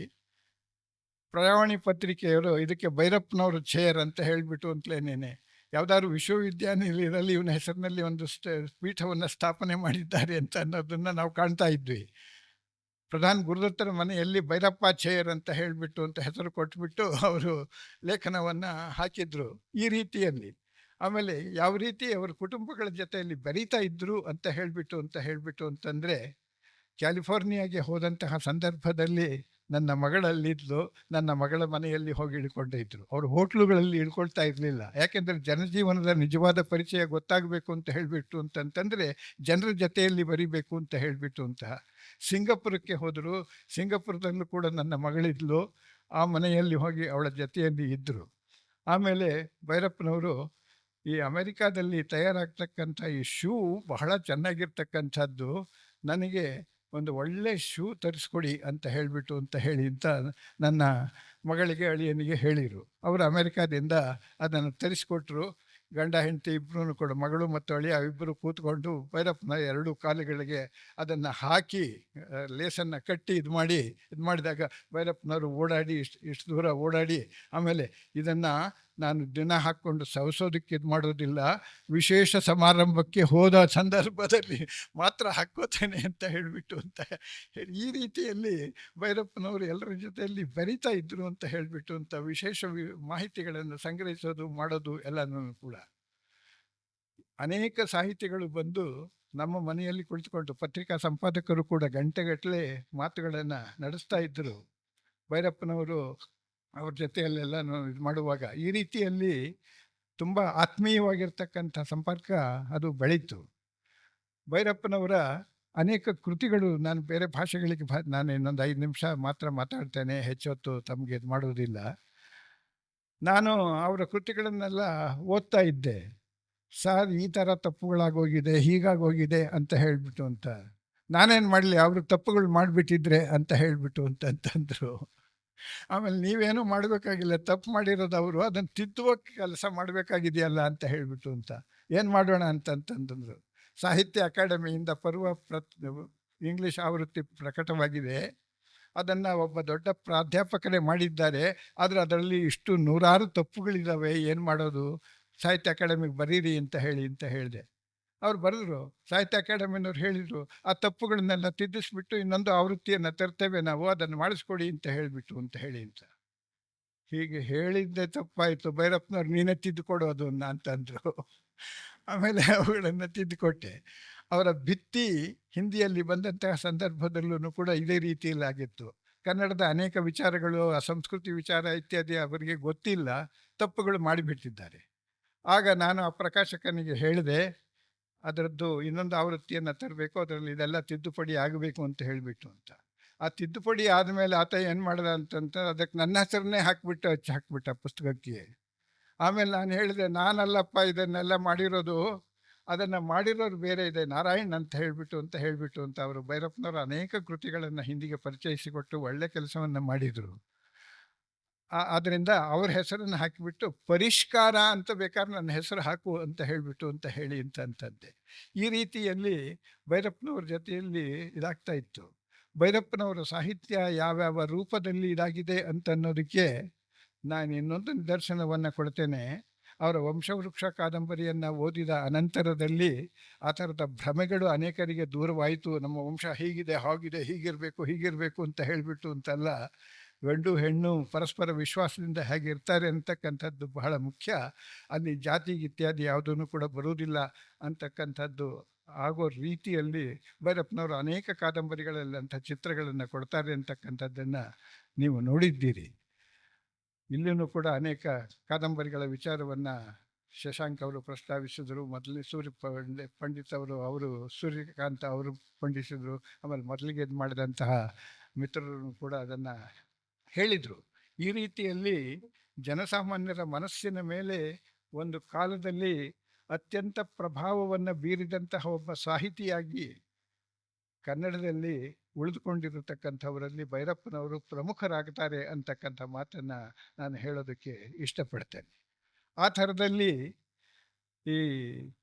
ಪ್ರಜಾವಾಣಿ ಪತ್ರಿಕೆಯವರು ಇದಕ್ಕೆ ಭೈರಪ್ಪನವರು ಚೇರ್ ಅಂತ ಹೇಳಿಬಿಟ್ಟು ಅಂತಲೇನೇನೆ ಯಾವುದಾದ್ರು ವಿಶ್ವವಿದ್ಯಾನಿಲಯದಲ್ಲಿ ಇವನ ಹೆಸರಿನಲ್ಲಿ ಒಂದು ಪೀಠವನ್ನು ಸ್ಥಾಪನೆ ಮಾಡಿದ್ದಾರೆ ಅಂತ ಅನ್ನೋದನ್ನು ನಾವು ಕಾಣ್ತಾ ಇದ್ವಿ. ಪ್ರಧಾನ್ ಗುರುದತ್ತರ ಮನೆಯಲ್ಲಿ ಭೈರಪ್ಪ ಚೇರ್ ಅಂತ ಹೇಳಿಬಿಟ್ಟು ಅಂತ ಹೆಸರು ಕೊಟ್ಬಿಟ್ಟು ಅವರು ಲೇಖನವನ್ನು ಹಾಕಿದ್ರು ಈ ರೀತಿಯಲ್ಲಿ. ಆಮೇಲೆ ಯಾವ ರೀತಿ ಅವರ ಕುಟುಂಬಗಳ ಜೊತೆಯಲ್ಲಿ ಬೆರೀತಾ ಇದ್ರು ಅಂತ ಹೇಳಿಬಿಟ್ಟು ಅಂತಂದರೆ, ಕ್ಯಾಲಿಫೋರ್ನಿಯಾಗೆ ಹೋದಂತಹ ಸಂದರ್ಭದಲ್ಲಿ ನನ್ನ ಮಗಳಲ್ಲಿದ್ಲು, ನನ್ನ ಮಗಳ ಮನೆಯಲ್ಲಿ ಹೋಗಿ ಇಳ್ಕೊಂಡೇ ಇದ್ರು. ಅವರು ಹೋಟ್ಲುಗಳಲ್ಲಿ ಇಳ್ಕೊಳ್ತಾ ಇರಲಿಲ್ಲ. ಯಾಕೆಂದರೆ ಜನಜೀವನದ ನಿಜವಾದ ಪರಿಚಯ ಗೊತ್ತಾಗಬೇಕು ಅಂತ ಹೇಳಿಬಿಟ್ಟು ಅಂತಂತಂದರೆ ಜನರ ಜೊತೆಯಲ್ಲಿ ಬರೀಬೇಕು ಅಂತ ಹೇಳಿಬಿಟ್ಟು ಅಂತ. ಸಿಂಗಾಪುರಕ್ಕೆ ಹೋದರು. ಸಿಂಗಾಪುರದಲ್ಲೂ ಕೂಡ ನನ್ನ ಮಗಳಿದ್ಲು. ಆ ಮನೆಯಲ್ಲಿ ಹೋಗಿ ಅವಳ ಜೊತೆಯಲ್ಲಿ ಇದ್ದರು. ಆಮೇಲೆ ಭೈರಪ್ಪನವರು ಈ ಅಮೆರಿಕಾದಲ್ಲಿ ತಯಾರಾಗ್ತಕ್ಕಂಥ ಈ ಶೂ ಬಹಳ ಚೆನ್ನಾಗಿರ್ತಕ್ಕಂಥದ್ದು, ನನಗೆ ಒಂದು ಒಳ್ಳೆ ಶೂ ತರಿಸ್ಕೊಡಿ ಅಂತ ಹೇಳಿಬಿಟ್ಟು ಅಂತ ಹೇಳಿ ಅಂತ ನನ್ನ ಮಗಳಿಗೆ ಅಳಿಯನಿಗೆ ಹೇಳಿದರು. ಅವರು ಅಮೆರಿಕಾದಿಂದ ಅದನ್ನು ತರಿಸ್ಕೊಟ್ರು. ಗಂಡ ಹೆಂಡತಿ ಇಬ್ಬರೂ ಕೂಡ, ಮಗಳು ಮತ್ತು ಅಳಿಯ ಇಬ್ಬರು ಕೂತ್ಕೊಂಡು ಭೈರಪ್ಪನ ಎರಡು ಕಾಲುಗಳಿಗೆ ಅದನ್ನು ಹಾಕಿ ಲೇಸನ್ನು ಕಟ್ಟಿ ಇದು ಮಾಡಿದಾಗ ಭೈರಪ್ಪನವರು ಓಡಾಡಿ ಇಷ್ಟು ದೂರ ಓಡಾಡಿ, ಆಮೇಲೆ ಇದನ್ನು ನಾನು ದಿನ ಹಾಕ್ಕೊಂಡು ಸವಸೋದಕ್ಕೆ ಇದು ಮಾಡೋದಿಲ್ಲ, ವಿಶೇಷ ಸಮಾರಂಭಕ್ಕೆ ಹೋದ ಸಂದರ್ಭದಲ್ಲಿ ಮಾತ್ರ ಹಾಕ್ಕೋತೇನೆ ಅಂತ ಹೇಳಿಬಿಟ್ಟು ಅಂತ ಈ ರೀತಿಯಲ್ಲಿ ಭೈರಪ್ಪನವರು ಎಲ್ಲರ ಜೊತೆಯಲ್ಲಿ ಬೆರೀತಾ ಇದ್ದರು ಅಂತ ಹೇಳಿಬಿಟ್ಟು ಅಂತ ವಿಶೇಷ ಮಾಹಿತಿಗಳನ್ನು ಸಂಗ್ರಹಿಸೋದು ಮಾಡೋದು ಎಲ್ಲನೂ ಕೂಡ. ಅನೇಕ ಸಾಹಿತಿಗಳು ಬಂದು ನಮ್ಮ ಮನೆಯಲ್ಲಿ ಕುಳಿತುಕೊಂಡು, ಪತ್ರಿಕಾ ಸಂಪಾದಕರು ಕೂಡ ಗಂಟೆಗಟ್ಟಲೆ ಮಾತುಗಳನ್ನು ನಡೆಸ್ತಾ ಇದ್ದರು. ಭೈರಪ್ಪನವರು ಅವ್ರ ಜೊತೆಯಲ್ಲೆಲ್ಲ ಇದು ಮಾಡುವಾಗ ಈ ರೀತಿಯಲ್ಲಿ ತುಂಬ ಆತ್ಮೀಯವಾಗಿರ್ತಕ್ಕಂಥ ಸಂಪರ್ಕ ಅದು ಬೆಳೀತು. ಭೈರಪ್ಪನವರ ಅನೇಕ ಕೃತಿಗಳು ನಾನು ಬೇರೆ ಭಾಷೆಗಳಿಗೆ ನಾನು ಇನ್ನೊಂದು 5 ನಿಮಿಷ ಮಾತ್ರ ಮಾತಾಡ್ತೇನೆ, ಹೆಚ್ಚೊತ್ತು ತಮಗೆ ಇದು ಮಾಡೋದಿಲ್ಲ. ನಾನು ಅವರ ಕೃತಿಗಳನ್ನೆಲ್ಲ ಓದ್ತಾ ಇದ್ದೆ. ಸರ್, ಈ ಥರ ತಪ್ಪುಗಳಾಗೋಗಿದೆ, ಹೀಗಾಗೋಗಿದೆ ಅಂತ ಹೇಳಿಬಿಟ್ಟು ಅಂತ. ನಾನೇನು ಮಾಡಲಿ, ಅವರು ತಪ್ಪುಗಳು ಮಾಡಿಬಿಟ್ಟಿದ್ರೆ ಅಂತ ಹೇಳಿಬಿಟ್ಟು ಅಂತಂದರು. ಆಮೇಲೆ ನೀವೇನೂ ಮಾಡಬೇಕಾಗಿಲ್ಲ, ತಪ್ಪು ಮಾಡಿರೋದು ಅವರು, ಅದನ್ನು ತಿದ್ದುವ ಕೆಲಸ ಮಾಡಬೇಕಾಗಿದೆಯಲ್ಲ ಅಂತ ಹೇಳಿಬಿಟ್ಟು ಅಂತ. ಏನು ಮಾಡೋಣ ಅಂತಂತಂದ್ರು. ಸಾಹಿತ್ಯ ಅಕಾಡೆಮಿಯಿಂದ ಇಂಗ್ಲೀಷ್ ಆವೃತ್ತಿ ಪ್ರಕಟವಾಗಿದೆ. ಅದನ್ನು ಒಬ್ಬ ದೊಡ್ಡ ಪ್ರಾಧ್ಯಾಪಕರೇ ಮಾಡಿದ್ದಾರೆ. ಆದರೆ ಅದರಲ್ಲಿ ಇಷ್ಟು 100 ತಪ್ಪುಗಳಿದ್ದಾವೆ, ಏನು ಮಾಡೋದು, ಸಾಹಿತ್ಯ ಅಕಾಡೆಮಿಗೆ ಬರೀರಿ ಅಂತ ಹೇಳಿದೆ. ಅವ್ರು ಬರೆದ್ರು. ಸಾಹಿತ್ಯ ಅಕಾಡೆಮಿನವ್ರು ಹೇಳಿದರು, ಆ ತಪ್ಪುಗಳನ್ನೆಲ್ಲ ತಿದ್ದಿಸ್ಬಿಟ್ಟು ಇನ್ನೊಂದು ಆವೃತ್ತಿಯನ್ನು ತರ್ತೇವೆ ನಾವು, ಅದನ್ನು ಮಾಡಿಸ್ಕೊಡಿ ಅಂತ ಹೇಳಿ ಅಂತ. ಹೀಗೆ ಹೇಳಿದ್ದೆ ತಪ್ಪಾಯಿತು. ಭೈರಪ್ಪನವ್ರು ನೀನೇ ತಿದ್ದುಕೊಡು ಅದನ್ನು ಅಂತಂದರು. ಆಮೇಲೆ ಅವುಗಳನ್ನು ತಿದ್ದುಕೊಟ್ಟೆ. ಅವರ ಭಿತ್ತಿ ಹಿಂದಿಯಲ್ಲಿ ಬಂದಂತಹ ಸಂದರ್ಭದಲ್ಲೂ ಕೂಡ ಇದೇ ರೀತಿಯಲ್ಲಿ ಆಗಿತ್ತು. ಕನ್ನಡದ ಅನೇಕ ವಿಚಾರಗಳು, ಸಂಸ್ಕೃತಿ ವಿಚಾರ ಇತ್ಯಾದಿ ಅವರಿಗೆ ಗೊತ್ತಿಲ್ಲ, ತಪ್ಪುಗಳು ಮಾಡಿಬಿಟ್ಟಿದ್ದಾರೆ. ಆಗ ನಾನು ಆ ಪ್ರಕಾಶಕನಿಗೆ ಹೇಳಿದೆ, ಅದರದ್ದು ಇನ್ನೊಂದು ಆವೃತ್ತಿಯನ್ನು ತರಬೇಕು, ಅದರಲ್ಲಿ ಇದೆಲ್ಲ ತಿದ್ದುಪಡಿ ಆಗಬೇಕು ಅಂತ ಹೇಳಿಬಿಟ್ಟು ಅಂತ. ಆ ತಿದ್ದುಪಡಿ ಆದಮೇಲೆ ಆತ ಏನು ಮಾಡಿದ ಅಂತಂತ ಅದಕ್ಕೆ ನನ್ನ ಹೆಸರನ್ನೇ ಹಾಕಿಬಿಟ್ಟ ಪುಸ್ತಕಕ್ಕೆ. ಆಮೇಲೆ ನಾನು ಹೇಳಿದೆ, ನಾನಲ್ಲಪ್ಪ ಇದನ್ನೆಲ್ಲ ಮಾಡಿರೋದು, ಅದನ್ನು ಮಾಡಿರೋರು ಬೇರೆ ಇದೆ, ನಾರಾಯಣ್ ಅಂತ ಹೇಳಿಬಿಟ್ಟು ಅಂತ ಅವರು ಭೈರಪ್ಪನವರು ಅನೇಕ ಕೃತಿಗಳನ್ನು ಹಿಂದಿಗೆ ಪರಿಚಯಿಸಿಕೊಟ್ಟು ಒಳ್ಳೆ ಕೆಲಸವನ್ನು ಮಾಡಿದರು. ಆದ್ದರಿಂದ ಅವ್ರ ಹೆಸರನ್ನು ಹಾಕಿಬಿಟ್ಟು ಪರಿಷ್ಕಾರ ಅಂತ ಬೇಕಾದ್ರೆ ನನ್ನ ಹೆಸರು ಹಾಕು ಅಂತ ಹೇಳಿ ಅಂತಂದೆ. ಈ ರೀತಿಯಲ್ಲಿ ಭೈರಪ್ಪನವ್ರ ಜೊತೆಯಲ್ಲಿ ಇದಾಗ್ತಾ ಇತ್ತು. ಭೈರಪ್ಪನವರ ಸಾಹಿತ್ಯ ಯಾವ್ಯಾವ ರೂಪದಲ್ಲಿ ಇದಾಗಿದೆ ಅಂತ ಅನ್ನೋದಕ್ಕೆ ನಾನು ಇನ್ನೊಂದು ನಿದರ್ಶನವನ್ನು ಕೊಡ್ತೇನೆ. ಅವರ ವಂಶವೃಕ್ಷ ಕಾದಂಬರಿಯನ್ನು ಓದಿದ ಅನಂತರದಲ್ಲಿ ಆ ಥರದ ಭ್ರಮೆಗಳು ಅನೇಕರಿಗೆ ದೂರವಾಯಿತು. ನಮ್ಮ ವಂಶ ಹೀಗಿದೆ, ಹಾಗಿದೆ, ಹೀಗಿರಬೇಕು ಅಂತ ಹೇಳಿಬಿಟ್ಟು ಅಂತಲ್ಲ, ಗಂಡು ಹೆಣ್ಣು ಪರಸ್ಪರ ವಿಶ್ವಾಸದಿಂದ ಹೇಗಿರ್ತಾರೆ ಅಂತಕ್ಕಂಥದ್ದು ಬಹಳ ಮುಖ್ಯ. ಅಲ್ಲಿ ಜಾತಿ ಇತ್ಯಾದಿ ಯಾವುದೂ ಕೂಡ ಬರುವುದಿಲ್ಲ ಅಂತಕ್ಕಂಥದ್ದು ಆಗೋ ರೀತಿಯಲ್ಲಿ ಭೈರಪ್ಪನವರು ಅನೇಕ ಕಾದಂಬರಿಗಳಲ್ಲಿ ಅಂಥ ಚಿತ್ರಗಳನ್ನು ಕೊಡ್ತಾರೆ ಅಂತಕ್ಕಂಥದ್ದನ್ನು ನೀವು ನೋಡಿದ್ದೀರಿ. ಇಲ್ಲಿಯೂ ಕೂಡ ಅನೇಕ ಕಾದಂಬರಿಗಳ ವಿಚಾರವನ್ನು ಶಶಾಂಕ್ ಅವರು ಪ್ರಸ್ತಾವಿಸಿದರು. ಮೊದಲೇ ಪಂಡಿತ್ ಅವರು ಸೂರ್ಯಕಾಂತ ಅವರು ಪಂಡಿಸಿದರು. ಆಮೇಲೆ ಮೊದಲಿಗೆ ಇದು ಮಾಡಿದಂತಹ ಮಿತ್ರರು ಕೂಡ ಅದನ್ನು ಹೇಳಿದರು. ಈ ರೀತಿಯಲ್ಲಿ ಜನಸಾಮಾನ್ಯರ ಮನಸ್ಸಿನ ಮೇಲೆ ಒಂದು ಕಾಲದಲ್ಲಿ ಅತ್ಯಂತ ಪ್ರಭಾವವನ್ನು ಬೀರಿದಂತಹ ಒಬ್ಬ ಸಾಹಿತಿಯಾಗಿ ಕನ್ನಡದಲ್ಲಿ ಉಳಿದುಕೊಂಡಿರತಕ್ಕಂಥವರಲ್ಲಿ ಭೈರಪ್ಪನವರು ಪ್ರಮುಖರಾಗ್ತಾರೆ ಅಂತಕ್ಕಂಥ ಮಾತನ್ನು ನಾನು ಹೇಳೋದಕ್ಕೆ ಇಷ್ಟಪಡ್ತೇನೆ. ಆ ಥರದಲ್ಲಿ ಈ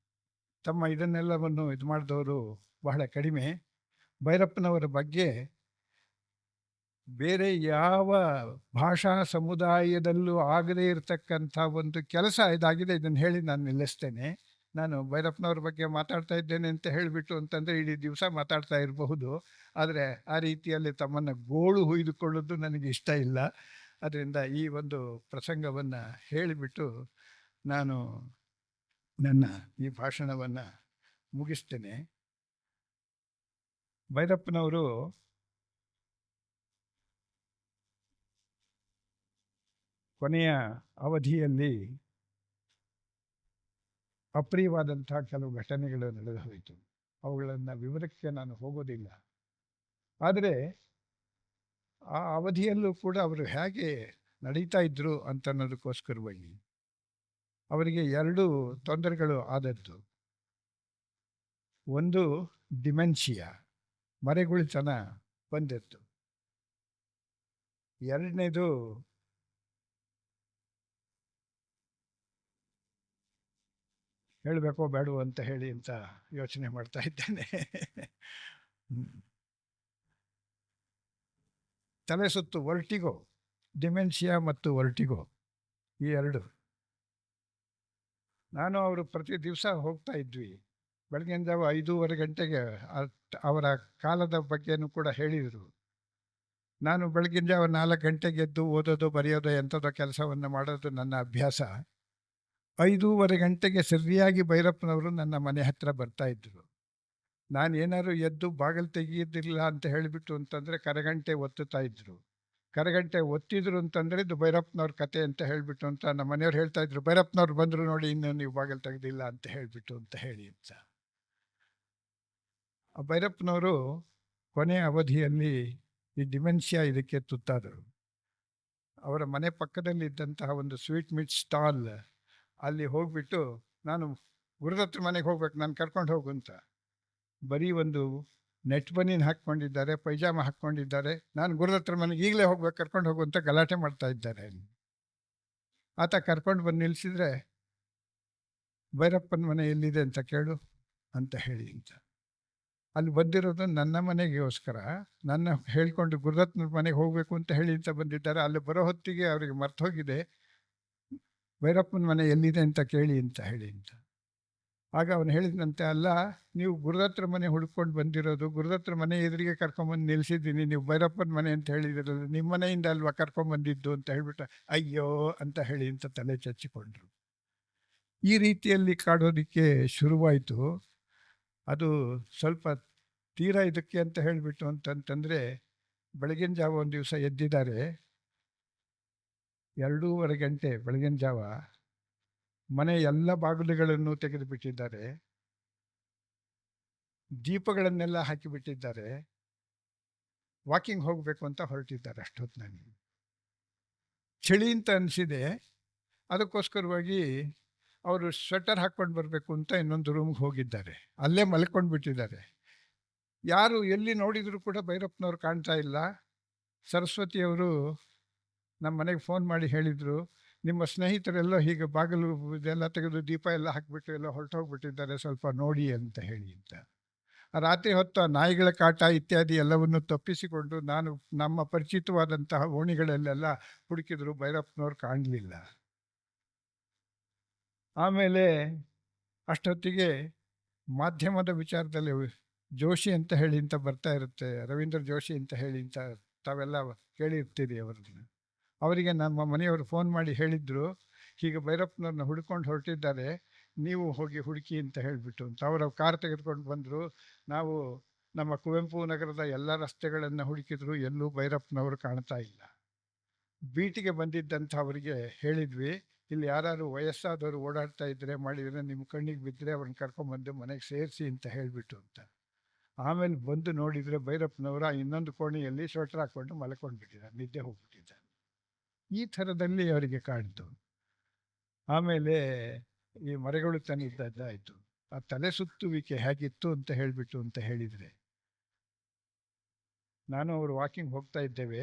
ತಮ್ಮ ಇದನ್ನೆಲ್ಲವನ್ನು ಇದು ಮಾಡಿದವರು ಬಹಳ ಕಡಿಮೆ. ಭೈರಪ್ಪನವರ ಬಗ್ಗೆ ಬೇರೆ ಯಾವ ಭಾಷಾ ಸಮುದಾಯದಲ್ಲೂ ಆಗದೇ ಇರತಕ್ಕಂಥ ಒಂದು ಕೆಲಸ ಇದಾಗಿದೆ. ಇದನ್ನು ಹೇಳಿ ನಾನು ನಿಲ್ಲಿಸ್ತೇನೆ. ನಾನು ಭೈರಪ್ಪನವ್ರ ಬಗ್ಗೆ ಮಾತಾಡ್ತಾ ಇದ್ದೇನೆ ಅಂತ ಹೇಳಿಬಿಟ್ಟು ಅಂತಂದರೆ ಇಡೀ ದಿವಸ ಮಾತಾಡ್ತಾ ಇರಬಹುದು. ಆದರೆ ಆ ರೀತಿಯಲ್ಲಿ ತಮ್ಮನ್ನು ಗೋಳು ಹುಯ್ದುಕೊಳ್ಳೋದು ನನಗೆ ಇಷ್ಟ ಇಲ್ಲ. ಅದರಿಂದ ಈ ಒಂದು ಪ್ರಸಂಗವನ್ನು ಹೇಳಿಬಿಟ್ಟು ನಾನು ನನ್ನ ಈ ಭಾಷಣವನ್ನು ಮುಗಿಸ್ತೇನೆ. ಭೈರಪ್ಪನವರು ಕೊನೆಯ ಅವಧಿಯಲ್ಲಿ ಅಪ್ರಿಯವಾದಂಥ ಕೆಲವು ಘಟನೆಗಳು ನಡೆದು ಹೋಯಿತು. ಅವುಗಳನ್ನು ವಿವರಕ್ಕೆ ನಾನು ಹೋಗೋದಿಲ್ಲ. ಆದರೆ ಆ ಅವಧಿಯಲ್ಲೂ ಕೂಡ ಅವರು ಹೇಗೆ ನಡೀತಾ ಇದ್ರು ಅಂತ ಅನ್ನೋದಕ್ಕೋಸ್ಕರವಾಗಿ ಅವರಿಗೆ 2 ತೊಂದರೆಗಳು ಆದದ್ದು. ಒಂದು ಡಿಮೆನ್ಷಿಯಾ, ಮರೆಗುಳಿತನ ಬಂದಿತ್ತು. ಎರಡನೇದು ಹೇಳಬೇಕೋ ಬೇಡವೋ ಅಂತ ಹೇಳಿ ಅಂತ ಯೋಚನೆ ಮಾಡ್ತಾ ಇದ್ದೇನೆ. ತಲೆ ಸುತ್ತು, ವರ್ಟಿಗೋ, ಡಿಮೆನ್ಷಿಯಾ ಮತ್ತು ವರ್ಟಿಗೋ, ಈ 2. ನಾನು ಅವರು ಪ್ರತಿ ದಿವಸ ಹೋಗ್ತಾ ಇದ್ವಿ. ಬೆಳಗಿನ ಜಾವ 5:15 ಗಂಟೆಗೆ ಅವರ ಕಾಲದ ಬಗ್ಗೆನೂ ಕೂಡ ಹೇಳಿದರು. ನಾನು ಬೆಳಗಿನ ಜಾವ 4 ಗಂಟೆಗೆ ಎದ್ದು ಓದೋದು, ಬರೆಯೋದು, ಎಂಥದೋ ಕೆಲಸವನ್ನು ಮಾಡೋದು ನನ್ನ ಅಭ್ಯಾಸ. 5:15 ಗಂಟೆಗೆ ಸರಿಯಾಗಿ ಭೈರಪ್ಪನವರು ನನ್ನ ಮನೆ ಹತ್ತಿರ ಬರ್ತಾ ಇದ್ದರು. ನಾನು ಏನಾದ್ರು ಎದ್ದು ಬಾಗಿಲು ತೆಗೆಯೋದಿಲ್ಲ ಅಂತ ಹೇಳಿಬಿಟ್ಟು ಅಂತಂದರೆ ಕರೆಗಂಟೆ ಒತ್ತುತ್ತಾ ಇದ್ದರು. ಕರೆಗಂಟೆ ಒತ್ತಿದ್ರು ಅಂತಂದರೆ ಇದು ಭೈರಪ್ಪನವ್ರ ಕತೆ ಅಂತ ಹೇಳಿಬಿಟ್ಟು ಅಂತ ನಮ್ಮ ಮನೆಯವ್ರು ಹೇಳ್ತಾ ಇದ್ರು, ಭೈರಪ್ಪನವ್ರು ಬಂದರು ನೋಡಿ, ಇನ್ನು ನೀವು ಬಾಗಿಲು ತೆಗೆದಿಲ್ಲ ಅಂತ ಹೇಳಿಬಿಟ್ಟು ಅಂತ ಹೇಳಿ ಅಂತ. ಆ ಭೈರಪ್ಪನವರು ಕೊನೆಯ ಅವಧಿಯಲ್ಲಿ ಈ ಡಿಮೆನ್ಷಿಯಾ ಇದಕ್ಕೆ ತುತ್ತಾದರು. ಅವರ ಮನೆ ಪಕ್ಕದಲ್ಲಿದ್ದಂತಹ ಒಂದು ಸ್ವೀಟ್ ಮೀಟ್ ಸ್ಟಾಲ್, ಅಲ್ಲಿ ಹೋಗ್ಬಿಟ್ಟು ನಾನು ಗುರುದತ್ರ ಮನೆಗೆ ಹೋಗ್ಬೇಕು, ನಾನು ಕರ್ಕೊಂಡು ಹೋಗು ಅಂತ. ಬರೀ ಒಂದು ನೆಟ್ ಬನೀನ್ ಹಾಕ್ಕೊಂಡಿದ್ದಾರೆ, ಪೈಜಾಮ ಹಾಕ್ಕೊಂಡಿದ್ದಾರೆ. ನಾನು ಗುರುದತ್ರ ಮನೆಗೆ ಈಗಲೇ ಹೋಗ್ಬೇಕು, ಕರ್ಕೊಂಡು ಹೋಗು ಅಂತ ಗಲಾಟೆ ಮಾಡ್ತಾ ಇದ್ದಾರೆ. ಆತ ಕರ್ಕೊಂಡು ಬಂದು ನಿಲ್ಲಿಸಿದ್ರೆ, ಭೈರಪ್ಪನ ಮನೆ ಎಲ್ಲಿದೆ ಅಂತ ಕೇಳು ಅಂತ ಹೇಳಿ ಅಂತ. ಅಲ್ಲಿ ಬಂದಿರೋದು ನನ್ನ ಮನೆಗೋಸ್ಕರ, ನನ್ನ ಹೇಳ್ಕೊಂಡು ಗುರುದತ್ತನ ಮನೆಗೆ ಹೋಗಬೇಕು ಅಂತ ಹೇಳಿ ಅಂತ ಬಂದಿದ್ದಾರೆ. ಅಲ್ಲಿ ಬರೋ ಹೊತ್ತಿಗೆ ಅವರಿಗೆ ಮರ್ತು ಹೋಗಿದೆ, ಭೈರಪ್ಪನ ಮನೆ ಎಲ್ಲಿದೆ ಅಂತ ಕೇಳಿ ಅಂತ ಹೇಳಿ ಅಂತ. ಆಗ ಅವನು ಹೇಳಿದಂತೆ, ಅಲ್ಲ ನೀವು ಗುರುದತ್ರ ಮನೆ ಹುಡ್ಕೊಂಡು ಬಂದಿರೋದು, ಗುರುದತ್ರ ಮನೆ ಎದುರಿಗೆ ಕರ್ಕೊಂಬಂದು ನಿಲ್ಲಿಸಿದ್ದೀನಿ, ನೀವು ಭೈರಪ್ಪನ ಮನೆ ಅಂತ ಹೇಳಿದಿರಲ್ಲ, ನಿಮ್ಮ ಮನೆಯಿಂದ ಅಲ್ವಾ ಕರ್ಕೊಂಬಂದಿದ್ದು ಅಂತ ಹೇಳ್ಬಿಟ್ಟು ಅಯ್ಯೋ ಅಂತ ಹೇಳಿ ಅಂತ ತಲೆ ಚಚ್ಚಿಕೊಂಡ್ರು. ಈ ರೀತಿಯಲ್ಲಿ ಕಾಡೋದಕ್ಕೆ ಶುರುವಾಯಿತು. ಅದು ಸ್ವಲ್ಪ ತೀರಾ ಇದಕ್ಕೆ ಅಂತ ಹೇಳಿಬಿಟ್ಟು ಅಂತಂತಂದರೆ, ಬೆಳಗಿನ ಜಾವ ಒಂದು ದಿವಸ ಎದ್ದಿದ್ದಾರೆ, 2:15 ಗಂಟೆ ಬೆಳಗಿನ ಜಾವ. ಮನೆ ಎಲ್ಲ ಬಾಗಿಲುಗಳನ್ನು ತೆಗೆದುಬಿಟ್ಟಿದ್ದಾರೆ, ದೀಪಗಳನ್ನೆಲ್ಲ ಹಾಕಿಬಿಟ್ಟಿದ್ದಾರೆ. ವಾಕಿಂಗ್ ಹೋಗಬೇಕು ಅಂತ ಹೊರಟಿದ್ದಾರೆ. ಅಷ್ಟೊತ್ತಿನಲ್ಲಿ ಚಳಿ ಅಂತ ಅನಿಸಿದೆ. ಅದಕ್ಕೋಸ್ಕರವಾಗಿ ಅವರು ಸ್ವೆಟರ್ ಹಾಕ್ಕೊಂಡು ಬರಬೇಕು ಅಂತ ಇನ್ನೊಂದು ರೂಮ್ಗೆ ಹೋಗಿದ್ದಾರೆ. ಅಲ್ಲೇ ಮಲ್ಕೊಂಡು ಬಿಟ್ಟಿದ್ದಾರೆ. ಯಾರು ಎಲ್ಲಿ ನೋಡಿದರೂ ಕೂಡ ಭೈರಪ್ಪನವ್ರು ಕಾಣ್ತಾ ಇಲ್ಲ. ಸರಸ್ವತಿಯವರು ನಮ್ಮ ಮನೆಗೆ ಫೋನ್ ಮಾಡಿ ಹೇಳಿದರು, ನಿಮ್ಮ ಸ್ನೇಹಿತರೆಲ್ಲ ಹೀಗೆ ಬಾಗಿಲು ಇದೆಲ್ಲ ತೆಗೆದು ದೀಪ ಎಲ್ಲ ಹಾಕಿಬಿಟ್ಟು ಎಲ್ಲ ಹೊರಟೋಗ್ಬಿಟ್ಟಿದ್ದಾರೆ, ಸ್ವಲ್ಪ ನೋಡಿ ಅಂತ ಹೇಳಿ ಅಂತ. ರಾತ್ರಿ ಹೊತ್ತು ಆ ನಾಯಿಗಳ ಕಾಟ ಇತ್ಯಾದಿ ಎಲ್ಲವನ್ನು ತಪ್ಪಿಸಿಕೊಂಡು ನಾನು ನಮ್ಮ ಪರಿಚಿತವಾದಂತಹ ಓಣಿಗಳಲ್ಲೆಲ್ಲ ಹುಡುಕಿದ್ರು, ಭೈರಪ್ಪನವ್ರು ಕಾಣಲಿಲ್ಲ. ಆಮೇಲೆ ಅಷ್ಟೊತ್ತಿಗೆ ಮಾಧ್ಯಮದ ವಿಚಾರದಲ್ಲಿ ಜೋಶಿ ಅಂತ ಹೇಳಿ ಅಂತ ಬರ್ತಾ ಇರುತ್ತೆ, ರವೀಂದ್ರ ಜೋಶಿ ಅಂತ ಹೇಳಿ ಅಂತ ತಾವೆಲ್ಲ ಕೇಳಿರ್ತೀರಿ ಅವರನ್ನು. ಅವರಿಗೆ ನಮ್ಮ ಮನೆಯವರು ಫೋನ್ ಮಾಡಿ ಹೇಳಿದ್ರು, ಹೀಗೆ ಭೈರಪ್ಪನವ್ರನ್ನ ಹುಡ್ಕೊಂಡು ಹೊರಟಿದ್ದಾರೆ, ನೀವು ಹೋಗಿ ಹುಡುಕಿ ಅಂತ ಹೇಳಿಬಿಟ್ಟು ಅಂತ. ಅವರ ಕಾರ್ ತೆಗೆದುಕೊಂಡು ಬಂದರು. ನಾವು ನಮ್ಮ ಕುವೆಂಪು ನಗರದ ಎಲ್ಲ ರಸ್ತೆಗಳನ್ನು ಹುಡುಕಿದ್ರು, ಎಲ್ಲೂ ಭೈರಪ್ಪನವರು ಕಾಣ್ತಾ ಇಲ್ಲ. ಬೀಟಿಗೆ ಬಂದಿದ್ದಂಥ ಅವರಿಗೆ ಹೇಳಿದ್ವಿ, ಇಲ್ಲಿ ಯಾರು ವಯಸ್ಸಾದವರು ಓಡಾಡ್ತಾ ಇದ್ದರೆ ಮಾಡಿದರೆ ನಿಮ್ಮ ಕಣ್ಣಿಗೆ ಬಿದ್ದರೆ ಅವ್ರನ್ನ ಕರ್ಕೊಂಬಂದು ಮನೆಗೆ ಸೇರಿಸಿ ಅಂತ ಹೇಳಿಬಿಟ್ಟು ಅಂತ. ಆಮೇಲೆ ಬಂದು ನೋಡಿದರೆ ಭೈರಪ್ಪನವರ ಇನ್ನೊಂದು ಕೋಣೆಯಲ್ಲಿ ಸ್ವೆಟರ್ ಹಾಕ್ಕೊಂಡು ಮಲ್ಕೊಂಡು ಬಿಟ್ಟಿದ್ದಾರೆ, ನಿದ್ದೆ ಹೋಗ್ಬಿಟ್ಟಿದ್ದಾರೆ. ಈ ಥರದಲ್ಲಿ ಅವರಿಗೆ ಕಾಣ್ತು. ಆಮೇಲೆ ಈ ಮರೆಗುಳಿತನ ಇದ್ದದ್ದಾಯಿತು. ಆ ತಲೆ ಸುತ್ತುವಿಕೆ ಹೇಗಿತ್ತು ಅಂತ ಹೇಳಿಬಿಟ್ಟು ಅಂತ ಹೇಳಿದರೆ, ನಾನು ಅವರು ವಾಕಿಂಗ್ ಹೋಗ್ತಾ ಇದ್ದೇವೆ,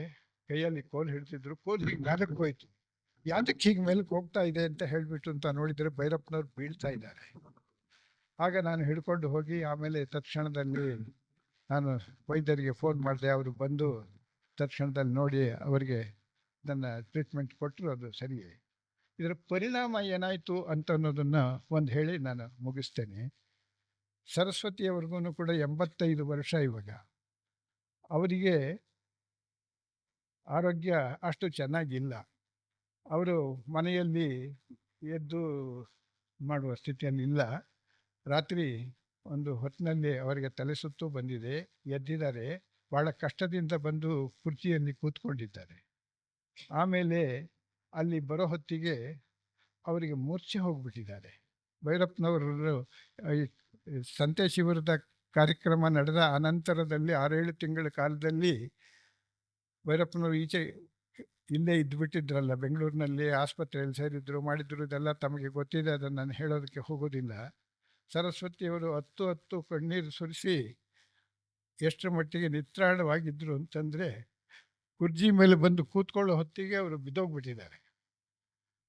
ಕೈಯಲ್ಲಿ ಕೋಲ್ ಹಿಡ್ತಿದ್ರು, ಕೋಲ್ ಹಿಂಗೆ ಮ್ಯಾಲಕ್ಕೆ ಹೋಯ್ತು. ಯಾತಕ್ಕೆ ಹೀಗೆ ಮೇಲಕ್ಕೆ ಹೋಗ್ತಾ ಇದೆ ಅಂತ ಹೇಳ್ಬಿಟ್ಟು ಅಂತ ನೋಡಿದರೆ ಭೈರಪ್ಪನವ್ರು ಬೀಳ್ತಾ ಇದ್ದಾರೆ. ಆಗ ನಾನು ಹಿಡ್ಕೊಂಡು ಹೋಗಿ ಆಮೇಲೆ ತತ್ಕ್ಷಣದಲ್ಲಿ ನಾನು ವೈದ್ಯರಿಗೆ ಫೋನ್ ಮಾಡಿದೆ. ಅವರು ಬಂದು ತತ್ಕ್ಷಣದಲ್ಲಿ ನೋಡಿ ಅವರಿಗೆ ನನ್ನ ಟ್ರೀಟ್ಮೆಂಟ್ ಕೊಟ್ಟರು. ಅದು ಸರಿ. ಇದರ ಪರಿಣಾಮ ಏನಾಯಿತು ಅಂತ ಅನ್ನೋದನ್ನು ಒಂದು ಹೇಳಿ ನಾನು ಮುಗಿಸ್ತೇನೆ. ಸರಸ್ವತಿಯವ್ರಿಗೂ ಕೂಡ 85 ವರ್ಷ ಇವಾಗ. ಅವರಿಗೆ ಆರೋಗ್ಯ ಅಷ್ಟು ಚೆನ್ನಾಗಿಲ್ಲ. ಅವರು ಮನೆಯಲ್ಲಿ ಎದ್ದು ಮಾಡುವ ಸ್ಥಿತಿಯಲ್ಲಿಲ್ಲ. ರಾತ್ರಿ ಒಂದು ಹೊತ್ತಿನಲ್ಲಿ ಅವರಿಗೆ ತಲೆ ಸುತ್ತು ಬಂದಿದೆ. ಎದ್ದಿದ್ದಾರೆ. ಭಾಳ ಕಷ್ಟದಿಂದ ಬಂದು ಕುರ್ಚಿಯಲ್ಲಿ ಕೂತ್ಕೊಂಡಿದ್ದಾರೆ. ಆಮೇಲೆ ಅಲ್ಲಿ ಬರೋ ಹೊತ್ತಿಗೆ ಅವರಿಗೆ ಮೂರ್ಛೆ ಹೋಗ್ಬಿಟ್ಟಿದ್ದಾರೆ. ಭೈರಪ್ಪನವರು ಈ ಸಂತೆ ಶಿಬಿರದ ಕಾರ್ಯಕ್ರಮ ನಡೆದ ಅನಂತರದಲ್ಲಿ 6-7 ತಿಂಗಳ ಕಾಲದಲ್ಲಿ ಭೈರಪ್ಪನವರು ಈಚೆ ಇಲ್ಲೇ ಇದ್ದುಬಿಟ್ಟಿದ್ರಲ್ಲ, ಬೆಂಗಳೂರಿನಲ್ಲಿ ಆಸ್ಪತ್ರೆಯಲ್ಲಿ ಸೇರಿದ್ರು, ಮಾಡಿದ್ರು. ಇದೆಲ್ಲ ತಮಗೆ ಗೊತ್ತಿದೆ, ಅದನ್ನು ನಾನು ಹೇಳೋದಕ್ಕೆ ಹೋಗೋದಿಲ್ಲ. ಸರಸ್ವತಿಯವರು ಹತ್ತು ಕಣ್ಣೀರು ಸುರಿಸಿ ಎಷ್ಟರ ಮಟ್ಟಿಗೆ ನಿತ್ರಾಣವಾಗಿದ್ದರು ಅಂತಂದರೆ, ಕುರ್ಜಿ ಮೇಲೆ ಬಂದು ಕೂತ್ಕೊಳ್ಳೋ ಹೊತ್ತಿಗೆ ಅವರು ಬಿದ್ದೋಗ್ಬಿಟ್ಟಿದ್ದಾರೆ.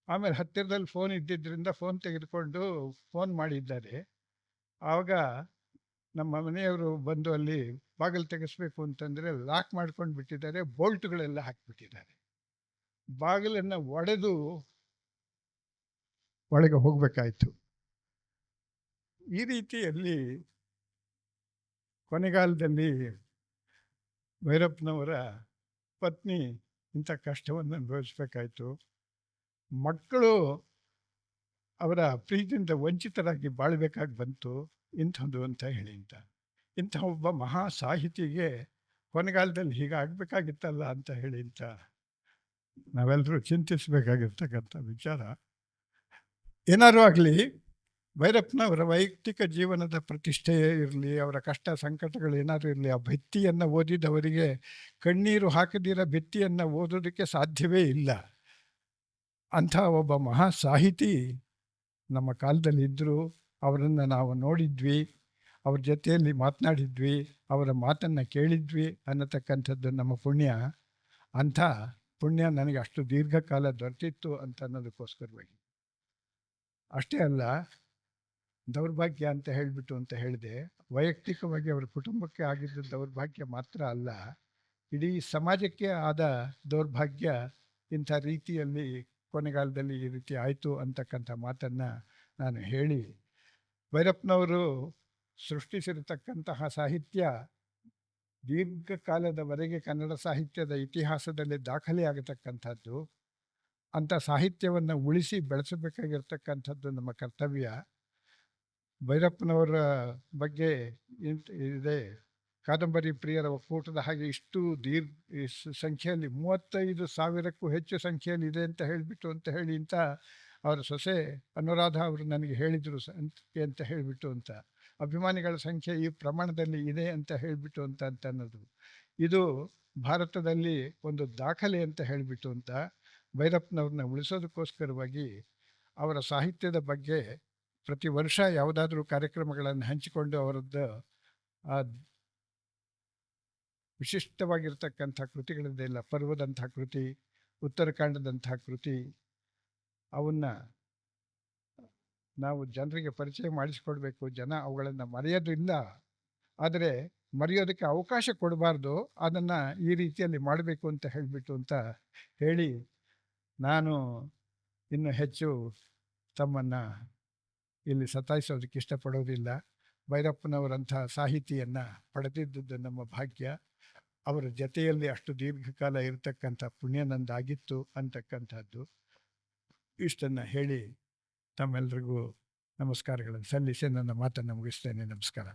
ಆಮೇಲೆ ಹತ್ತಿರದಲ್ಲಿ ಫೋನ್ ಇದ್ದಿದ್ದರಿಂದ ಫೋನ್ ತೆಗೆದುಕೊಂಡು ಫೋನ್ ಮಾಡಿದ್ದಾರೆ. ಆವಾಗ ನಮ್ಮ ಮನೆಯವರು ಬಂದು ಅಲ್ಲಿ ಬಾಗಿಲು ತೆಗೆಸ್ಬೇಕು ಅಂತಂದರೆ ಲಾಕ್ ಮಾಡ್ಕೊಂಡು ಬಿಟ್ಟಿದ್ದಾರೆ. ಬೋಲ್ಟ್ಗಳೆಲ್ಲ ಹಾಕಿಬಿಟ್ಟಿದ್ದಾರೆ. ಬಾಗಿಲನ್ನು ಒಡೆದು ಒಳಗೆ ಹೋಗಬೇಕಾಯಿತು. ಈ ರೀತಿಯಲ್ಲಿ ಕೊನೆಗಾಲದಲ್ಲಿ ಭೈರಪ್ಪನವರ ಪತ್ನಿ ಇಂಥ ಕಷ್ಟವನ್ನು ಅನುಭವಿಸ್ಬೇಕಾಯಿತು. ಮಕ್ಕಳು ಅವರ ಪ್ರೀತಿಯಿಂದ ವಂಚಿತರಾಗಿ ಬಾಳ್ಬೇಕಾಗಿ ಬಂತು. ಇಂಥದ್ದು ಅಂತ ಹೇಳಿ ಇಂಥ ಒಬ್ಬ ಮಹಾ ಸಾಹಿತಿಗೆ ಕೊನೆಗಾಲದಲ್ಲಿ ಹೀಗಾಗಬೇಕಾಗಿತ್ತಲ್ಲ ಅಂತ ಹೇಳಿ ನಾವೆಲ್ಲರೂ ಚಿಂತಿಸಬೇಕಾಗಿರ್ತಕ್ಕಂಥ ವಿಚಾರ. ಏನಾದರೂ ಆಗಲಿ, ಭೈರಪ್ಪನವರ ವೈಯಕ್ತಿಕ ಜೀವನದ ಪ್ರತಿಷ್ಠೆಯೇ ಇರಲಿ, ಅವರ ಕಷ್ಟ ಸಂಕಟಗಳು ಏನಾದರೂ ಇರಲಿ, ಆ ಭಿತ್ತಿಯನ್ನು ಓದಿದವರಿಗೆ ಕಣ್ಣೀರು ಹಾಕದಿರೋ ಭಿತ್ತಿಯನ್ನು ಓದೋದಕ್ಕೆ ಸಾಧ್ಯವೇ ಇಲ್ಲ. ಅಂಥ ಒಬ್ಬ ಮಹಾ ಸಾಹಿತಿ ನಮ್ಮ ಕಾಲದಲ್ಲಿ ಇದ್ದರು. ಅವರನ್ನು ನಾವು ನೋಡಿದ್ವಿ, ಅವ್ರ ಜೊತೆಯಲ್ಲಿ ಮಾತನಾಡಿದ್ವಿ, ಅವರ ಮಾತನ್ನು ಕೇಳಿದ್ವಿ ಅನ್ನತಕ್ಕಂಥದ್ದು ನಮ್ಮ ಪುಣ್ಯ. ಅಂಥ ಪುಣ್ಯ ನನಗೆ ಅಷ್ಟು ದೀರ್ಘಕಾಲ ದೊರೆತಿತ್ತು ಅಂತ ಅನ್ನೋದಕ್ಕೋಸ್ಕರವಾಗಿ. ಅಷ್ಟೇ ಅಲ್ಲ, ದೌರ್ಭಾಗ್ಯ ಅಂತ ಹೇಳಿದೆ. ವೈಯಕ್ತಿಕವಾಗಿ ಅವರ ಕುಟುಂಬಕ್ಕೆ ಆಗಿದ್ದ ದೌರ್ಭಾಗ್ಯ ಮಾತ್ರ ಅಲ್ಲ, ಇಡೀ ಸಮಾಜಕ್ಕೆ ಆದ ದೌರ್ಭಾಗ್ಯ ಇಂಥ ರೀತಿಯಲ್ಲಿ ಕೊನೆಗಾಲದಲ್ಲಿ ಈ ರೀತಿ ಆಯಿತು ಅಂತಕ್ಕಂಥ ಮಾತನ್ನು ನಾನು ಹೇಳಿ, ಭೈರಪ್ಪನವರು ಸೃಷ್ಟಿಸಿರತಕ್ಕಂತಹ ಸಾಹಿತ್ಯ ದೀರ್ಘಕಾಲದವರೆಗೆ ಕನ್ನಡ ಸಾಹಿತ್ಯದ ಇತಿಹಾಸದಲ್ಲಿ ದಾಖಲೆಯಾಗತಕ್ಕಂಥದ್ದು. ಅಂಥ ಸಾಹಿತ್ಯವನ್ನು ಉಳಿಸಿ ಬೆಳೆಸಬೇಕಾಗಿರ್ತಕ್ಕಂಥದ್ದು ನಮ್ಮ ಕರ್ತವ್ಯ. ಭೈರಪ್ಪನವರ ಬಗ್ಗೆ ಇದೆ ಕಾದಂಬರಿ ಪ್ರಿಯರ ಒಕ್ಕೂಟದ ಹಾಗೆ ಇಷ್ಟು ಸಂಖ್ಯೆಯಲ್ಲಿ 35,000ಕ್ಕೂ ಹೆಚ್ಚು ಸಂಖ್ಯೆಯಲ್ಲಿ ಇದೆ ಅಂತ ಹೇಳಿಬಿಟ್ಟು ಅವರ ಸೊಸೆ ಅನುರಾಧ ಅವರು ನನಗೆ ಹೇಳಿದರು ಅಂತ ಹೇಳಿಬಿಟ್ಟು ಅಭಿಮಾನಿಗಳ ಸಂಖ್ಯೆ ಈ ಪ್ರಮಾಣದಲ್ಲಿ ಇದೆ ಅಂತ ಹೇಳಿಬಿಟ್ಟು ಅನ್ನೋದು ಇದು ಭಾರತದಲ್ಲಿ ಒಂದು ದಾಖಲೆ ಅಂತ ಹೇಳಿಬಿಟ್ಟು ಭೈರಪ್ಪನವ್ರನ್ನ ಉಳಿಸೋದಕ್ಕೋಸ್ಕರವಾಗಿ ಅವರ ಸಾಹಿತ್ಯದ ಬಗ್ಗೆ ಪ್ರತಿ ವರ್ಷ ಯಾವುದಾದ್ರೂ ಕಾರ್ಯಕ್ರಮಗಳನ್ನು ಹಂಚಿಕೊಂಡು ಅವರದ್ದು ಆ ವಿಶಿಷ್ಟವಾಗಿರ್ತಕ್ಕಂಥ ಕೃತಿಗಳಿದೆಯಲ್ಲ, ಪರ್ವದಂಥ ಕೃತಿ, ಉತ್ತರಕಾಂಡದಂಥ ಕೃತಿ, ಅವನ್ನ ನಾವು ಜನರಿಗೆ ಪರಿಚಯ ಮಾಡಿಸ್ಕೊಡ್ಬೇಕು. ಜನ ಅವುಗಳನ್ನು ಮರೆಯೋದಿಲ್ಲ, ಆದರೆ ಮರೆಯೋದಕ್ಕೆ ಅವಕಾಶ ಕೊಡಬಾರ್ದು. ಅದನ್ನು ಈ ರೀತಿಯಲ್ಲಿ ಮಾಡಬೇಕು ಅಂತ ಹೇಳಿ ನಾನು ಇನ್ನು ಹೆಚ್ಚು ತಮ್ಮನ್ನು ಇಲ್ಲಿ ಸತಾಯಿಸೋದಕ್ಕೆ ಇಷ್ಟಪಡೋದಿಲ್ಲ. ಭೈರಪ್ಪನವರಂಥ ಸಾಹಿತಿಯನ್ನು ಪಡೆದಿದ್ದು ನಮ್ಮ ಭಾಗ್ಯ. ಅವರ ಜೊತೆಯಲ್ಲಿ ಅಷ್ಟು ದೀರ್ಘಕಾಲ ಇರತಕ್ಕಂಥ ಪುಣ್ಯ ನಂದಾಗಿತ್ತು ಅಂತಕ್ಕಂಥದ್ದು. ಇಷ್ಟನ್ನು ಹೇಳಿ ತಮ್ಮೆಲ್ಲರಿಗೂ ನಮಸ್ಕಾರಗಳನ್ನು ಸಲ್ಲಿಸಿ ನನ್ನ ಮಾತನ್ನು ಮುಗಿಸ್ತೇನೆ. ನಮಸ್ಕಾರ.